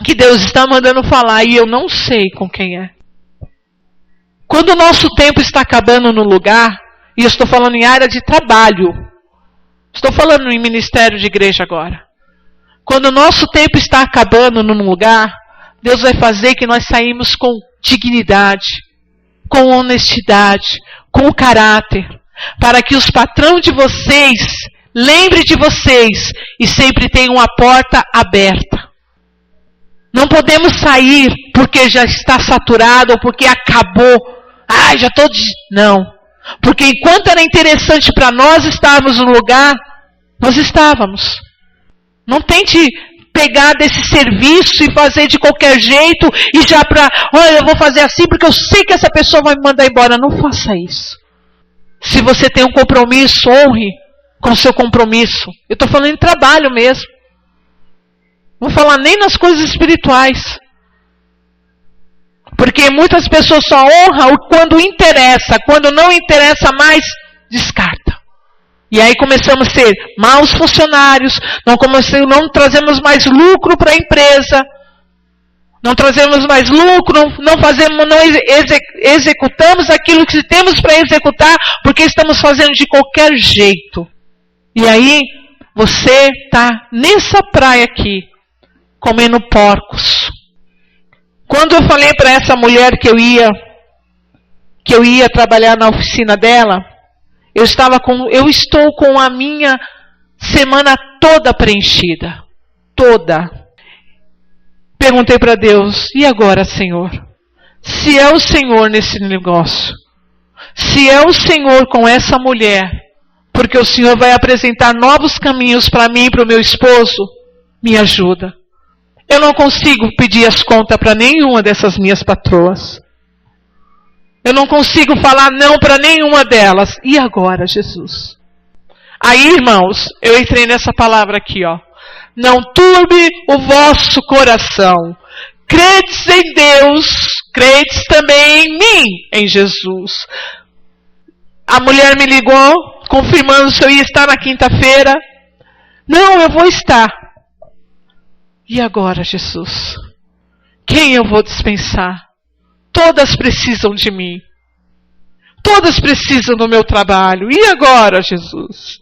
que Deus está mandando falar e eu não sei com quem é. Quando o nosso tempo está acabando no lugar, e eu estou falando em área de trabalho, estou falando em ministério de igreja agora. Quando o nosso tempo está acabando num lugar, Deus vai fazer que nós saímos com dignidade, com honestidade, com caráter, para que os patrões de vocês lembrem de vocês e sempre tenham a porta aberta. Não podemos sair porque já está saturado ou porque acabou. Já estou... Não. Porque enquanto era interessante para nós estarmos no lugar, nós estávamos. Não tente pegar desse serviço e fazer de qualquer jeito e já olha, eu vou fazer assim porque eu sei que essa pessoa vai me mandar embora. Não faça isso. Se você tem um compromisso, honre com o seu compromisso. Eu estou falando em trabalho mesmo. Não vou falar nem nas coisas espirituais. Porque muitas pessoas só honram quando interessa. Quando não interessa mais, descarta. E aí começamos a ser maus funcionários. Não trazemos mais lucro para a empresa. Não trazemos mais lucro. Não executamos aquilo que temos para executar. Porque estamos fazendo de qualquer jeito. E aí você está nessa praia aqui, comendo porcos. Quando eu falei para essa mulher que eu ia trabalhar na oficina dela, eu estou com a minha semana toda preenchida. Toda. Perguntei para Deus, e agora, Senhor? Se é o Senhor nesse negócio, se é o Senhor com essa mulher, porque o Senhor vai apresentar novos caminhos para mim e para o meu esposo, me ajuda. Eu não consigo pedir as contas para nenhuma dessas minhas patroas. Eu não consigo falar não para nenhuma delas. E agora, Jesus? Aí, irmãos, eu entrei nessa palavra aqui, ó. Não turbe o vosso coração. Credes em Deus, credes também em mim, em Jesus. A mulher me ligou, confirmando se eu ia estar na quinta-feira. Não, eu vou estar. E agora, Jesus? Quem eu vou dispensar? Todas precisam de mim. Todas precisam do meu trabalho. E agora, Jesus?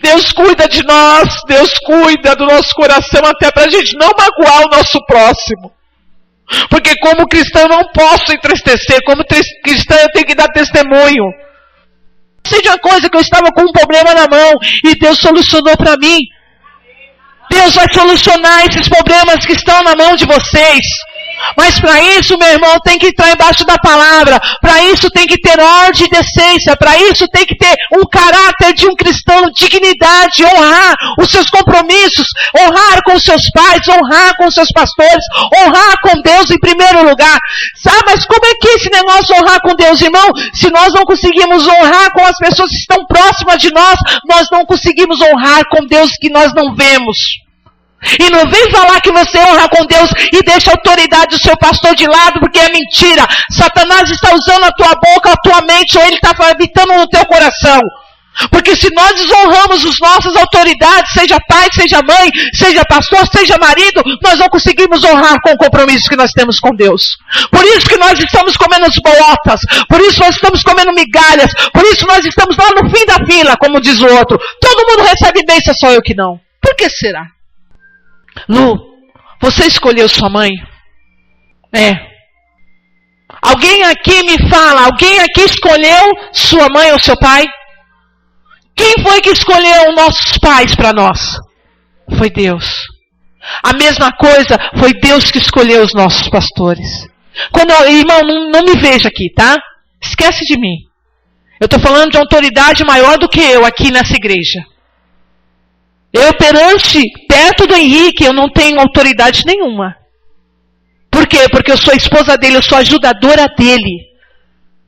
Deus cuida de nós. Deus cuida do nosso coração até para a gente não magoar o nosso próximo. Porque como cristão eu não posso entristecer. Como cristão eu tenho que dar testemunho. Sei de uma coisa que eu estava com um problema na mão e Deus solucionou para mim. Deus vai solucionar esses problemas que estão na mão de vocês. Mas para isso, meu irmão, tem que estar embaixo da palavra. Para isso tem que ter ordem e decência. Para isso tem que ter um caráter de um cristão, dignidade, honrar os seus compromissos, honrar com os seus pais, honrar com os seus pastores, honrar com Deus em primeiro lugar. Sabe, mas como é que esse negócio honrar com Deus, irmão? Se nós não conseguimos honrar com as pessoas que estão próximas de nós, nós não conseguimos honrar com Deus que nós não vemos. E não vem falar que você honra com Deus e deixa a autoridade do seu pastor de lado, porque é mentira. Satanás está usando a tua boca, a tua mente, ou ele está habitando no teu coração. Porque se nós desonramos as nossas autoridades, seja pai, seja mãe, seja pastor, seja marido, nós não conseguimos honrar com o compromisso que nós temos com Deus. Por isso que nós estamos comendo as bolotas, por isso nós estamos comendo migalhas, por isso nós estamos lá no fim da fila, como diz o outro. Todo mundo recebe bênção, só eu que não. Por que será? Lu, você escolheu sua mãe? Alguém aqui me fala, alguém aqui escolheu sua mãe ou seu pai? Quem foi que escolheu nossos pais para nós? Foi Deus. A mesma coisa, foi Deus que escolheu os nossos pastores. Irmão, não me veja aqui, tá? Esquece de mim. Eu estou falando de autoridade maior do que eu aqui nessa igreja. Eu perto do Henrique, eu não tenho autoridade nenhuma. Por quê? Porque eu sou a esposa dele, eu sou a ajudadora dele.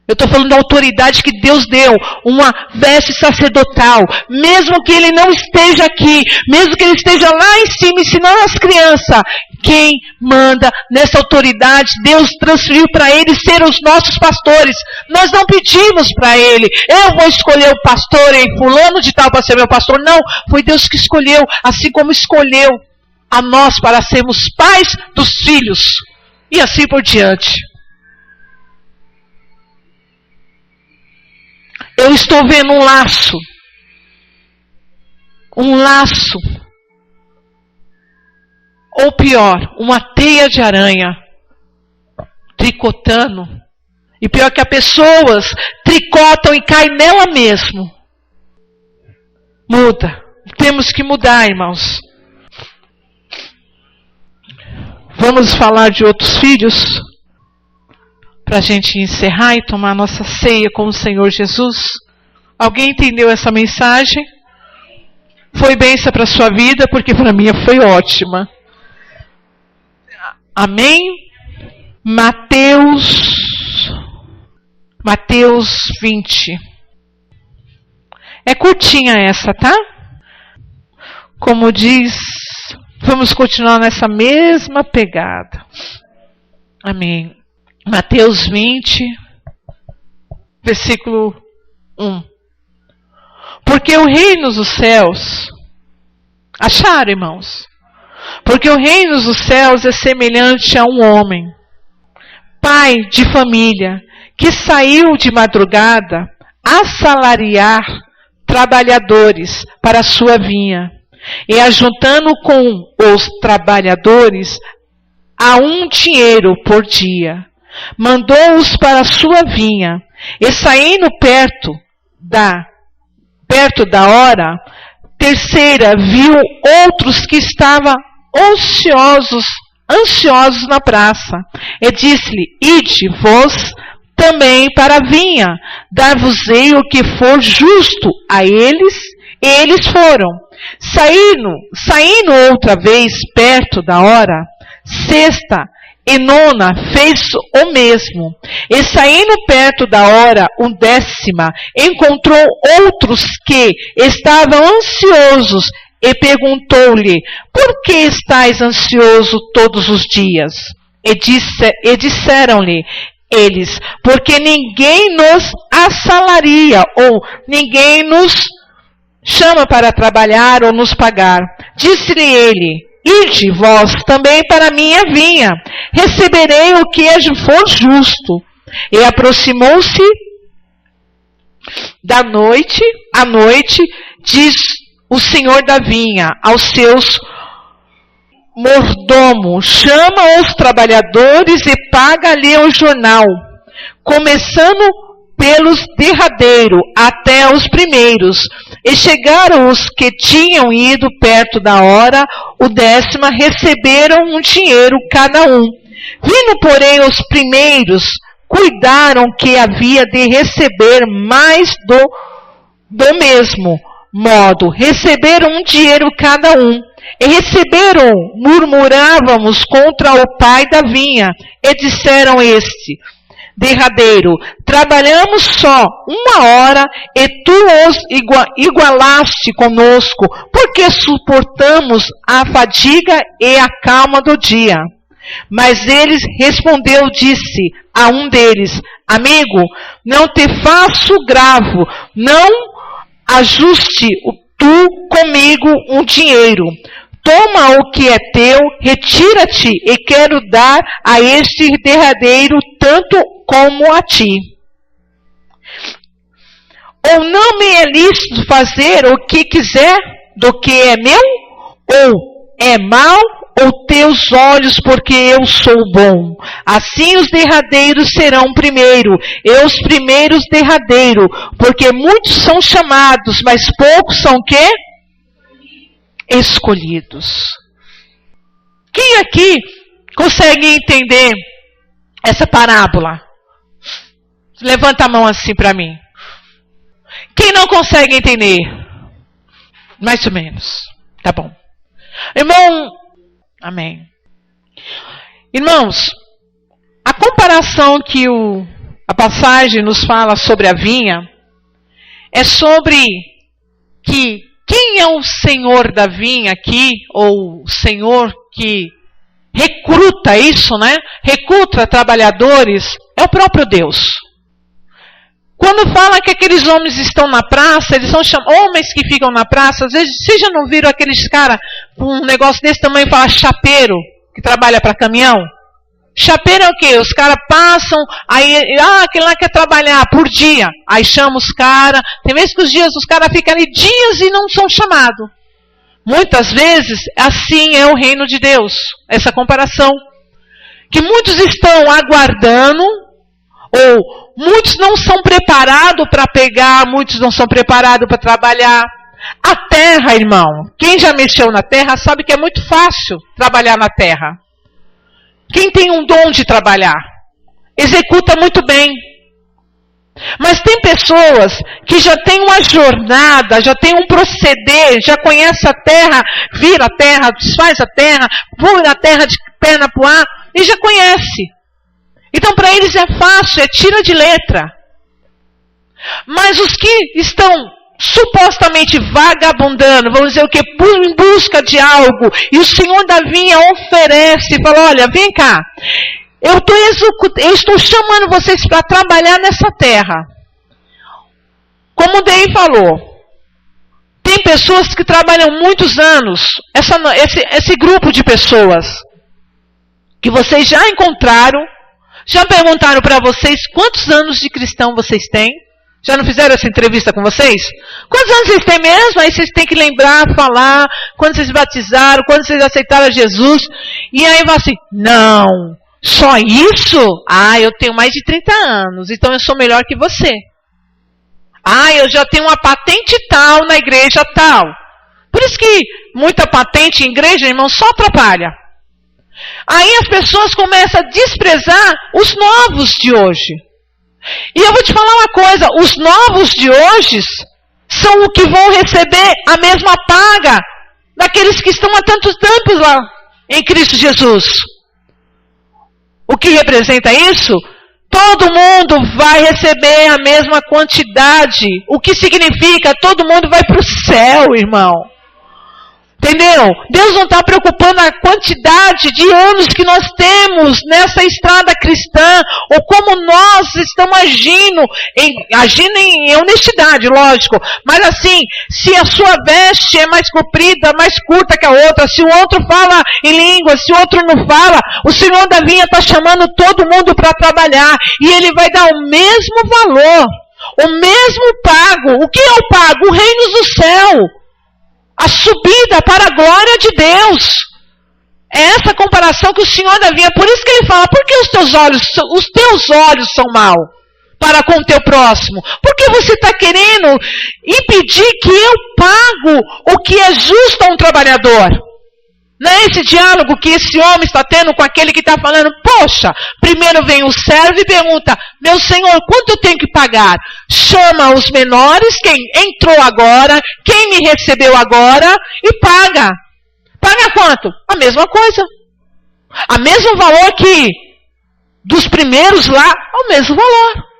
Eu estou falando da autoridade que Deus deu, uma veste sacerdotal. Mesmo que ele não esteja aqui, mesmo que ele esteja lá em cima ensinando as crianças, quem manda nessa autoridade, Deus transferiu para ele ser os nossos pastores. Nós não pedimos para ele, eu vou escolher o pastor em fulano de tal para ser meu pastor. Não, foi Deus que escolheu, assim como escolheu a nós para sermos pais dos filhos. E assim por diante. Eu estou vendo um laço, ou pior, uma teia de aranha, tricotando, e pior que as pessoas tricotam e caem nela mesmo. Muda, temos que mudar, irmãos. Vamos falar de outros filhos? Para a gente encerrar e tomar nossa ceia com o Senhor Jesus. Alguém entendeu essa mensagem? Foi bênção para a sua vida, porque para mim foi ótima. Amém? Mateus 20. É curtinha essa, tá? Como diz, vamos continuar nessa mesma pegada. Amém. Mateus 20, versículo 1. Porque o reino dos céus, acharam, irmãos? Porque o reino dos céus é semelhante a um homem, pai de família, que saiu de madrugada a assalariar trabalhadores para a sua vinha, e ajuntando com os trabalhadores a um dinheiro por dia, mandou-os para a sua vinha, e saindo perto da hora terceira, viu outros que estavam ansiosos na praça, e disse-lhe: ide vós também para a vinha, dar-vos-ei o que for justo a eles. E eles foram. Saindo outra vez perto da hora sexta e nona, fez o mesmo. E saindo perto da hora 10ª, encontrou outros que estavam ansiosos e perguntou-lhe: por que estais ansioso todos os dias? E disseram-lhe eles: porque ninguém nos assalaria, ou ninguém nos chama para trabalhar ou nos pagar. Disse-lhe ele: ide vós também para a minha vinha, receberei o que for justo. E aproximou-se à noite, diz o senhor da vinha aos seus mordomos: chama os trabalhadores e paga-lhe o jornal, começando pelos derradeiros até os primeiros. E chegaram os que tinham ido perto da hora 10ª, receberam um dinheiro cada um. Vindo, porém, os primeiros, cuidaram que havia de receber mais do mesmo modo. Receberam um dinheiro cada um. E receberam, murmurávamos contra o pai da vinha, e disseram este derradeiro: trabalhamos só 1 hora, e tu os igualaste conosco, porque suportamos a fadiga e a calma do dia. Mas eles respondeu, disse a um deles: amigo, não te faço gravo, não ajuste tu comigo um dinheiro. Toma o que é teu, retira-te, e quero dar a este derradeiro tanto como a ti. Ou não me é lícito fazer o que quiser do que é meu? Ou é mal ou teus olhos, porque eu sou bom? Assim os derradeiros serão primeiro, e os primeiros derradeiro, porque muitos são chamados, mas poucos são quê? Escolhidos. Quem aqui consegue entender essa parábola? Levanta a mão assim para mim. Quem não consegue entender? Mais ou menos. Tá bom. Irmão, amém. Irmãos, a comparação que a passagem nos fala sobre a vinha é sobre que quem é o senhor da vinha aqui, ou o senhor que recruta isso, né? Recruta trabalhadores, é o próprio Deus. Quando fala que aqueles homens estão na praça, eles são homens que ficam na praça, às vezes, vocês já não viram aqueles caras com um negócio desse tamanho e fala chapeiro, que trabalha para caminhão? Chapeiro é o quê? Os caras passam, aí, aquele lá quer trabalhar por dia. Aí chama os caras. Tem vezes que os caras ficam ali dias e não são chamados. Muitas vezes, assim é o reino de Deus. Essa comparação. Que muitos estão aguardando, ou muitos não são preparados para pegar, muitos não são preparados para trabalhar. A terra, irmão, quem já mexeu na terra sabe que é muito fácil trabalhar na terra. Quem tem um dom de trabalhar, executa muito bem. Mas tem pessoas que já têm uma jornada, já tem um proceder, já conhece a terra, vira a terra, desfaz a terra, voa a terra de perna para o ar, e já conhece. Então para eles é fácil, é tira de letra. Mas os que estão supostamente vagabundando, vamos dizer o que, em busca de algo, e o Senhor da vinha oferece, e fala, olha, vem cá, eu estou chamando vocês para trabalhar nessa terra. Como o Dei falou, tem pessoas que trabalham muitos anos, esse grupo de pessoas, que vocês já encontraram, já perguntaram para vocês quantos anos de cristão vocês têm? Já não fizeram essa entrevista com vocês? Quantos anos vocês têm mesmo? Aí vocês têm que lembrar, falar, quando vocês batizaram, quando vocês aceitaram Jesus. E aí vai assim, não, só isso? Eu tenho mais de 30 anos, então eu sou melhor que você. Eu já tenho uma patente tal na igreja tal. Por isso que muita patente em igreja, irmão, só atrapalha. Aí as pessoas começam a desprezar os novos de hoje. E eu vou te falar uma coisa, os novos de hoje são o que vão receber a mesma paga daqueles que estão há tantos tempos lá em Cristo Jesus. O que representa isso? Todo mundo vai receber a mesma quantidade. O que significa? Todo mundo vai para o céu, irmão. Entendeu? Deus não está preocupando a quantidade de anos que nós temos nessa estrada cristã, ou como nós estamos agindo em honestidade, lógico. Mas assim, se a sua veste é mais comprida, mais curta que a outra, se o outro fala em língua, se o outro não fala, o Senhor da vinha está chamando todo mundo para trabalhar, e Ele vai dar o mesmo valor, o mesmo pago. O que é o pago? O reino do céu. A subida para a glória de Deus. É essa comparação que o Senhor da vinha. Por isso que ele fala, por que os teus olhos são maus para com o teu próximo? Porque você está querendo impedir que eu pago o que é justo a um trabalhador. Não é esse diálogo que esse homem está tendo com aquele que está falando, poxa, primeiro vem o servo e pergunta, meu senhor, quanto eu tenho que pagar? Chama os menores, quem entrou agora, quem me recebeu agora, e paga. Paga quanto? A mesma coisa. A mesmo valor que dos primeiros lá, ao mesmo valor.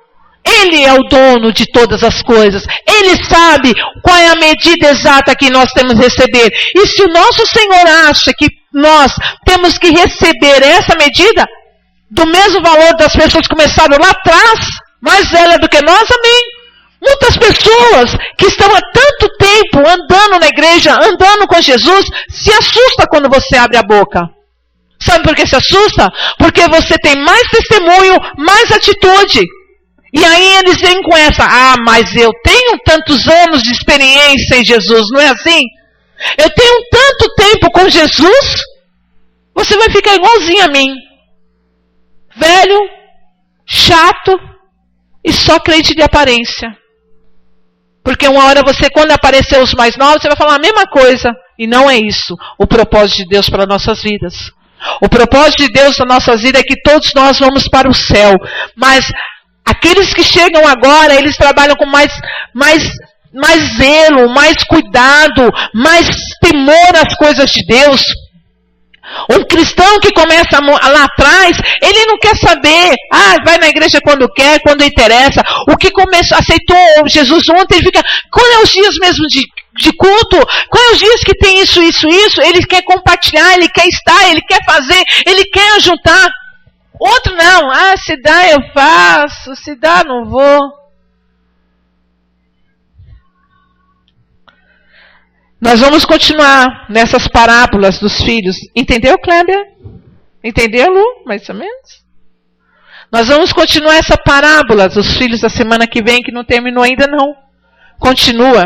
Ele é o dono de todas as coisas. Ele sabe qual é a medida exata que nós temos que receber. E se o nosso Senhor acha que nós temos que receber essa medida, do mesmo valor das pessoas que começaram lá atrás, mais velha do que nós, amém. Muitas pessoas que estão há tanto tempo andando na igreja, andando com Jesus, se assustam quando você abre a boca. Sabe por que se assusta? Porque você tem mais testemunho, mais atitude. E aí eles vêm com essa, mas eu tenho tantos anos de experiência em Jesus, não é assim? Eu tenho tanto tempo com Jesus, você vai ficar igualzinho a mim. Velho, chato e só crente de aparência. Porque uma hora você, quando aparecer os mais novos, você vai falar a mesma coisa. E não é isso o propósito de Deus para nossas vidas. O propósito de Deus para nossas vidas é que todos nós vamos para o céu. Mas aqueles que chegam agora, eles trabalham com mais zelo, mais cuidado, mais temor às coisas de Deus. Um cristão que começa lá atrás, ele não quer saber, vai na igreja quando quer, quando interessa. O que aceitou Jesus ontem, ele fica, qual é os dias mesmo de culto? Qual é os dias que tem isso? Ele quer compartilhar, ele quer estar, ele quer fazer, ele quer ajuntar. Outro não, se dá eu faço, se dá não vou. Nós vamos continuar nessas parábolas dos filhos. Entendeu, Kleber? Entendeu, Lu? Mais ou menos? Nós vamos continuar essa parábola dos filhos da semana que vem, que não terminou ainda não. Continua.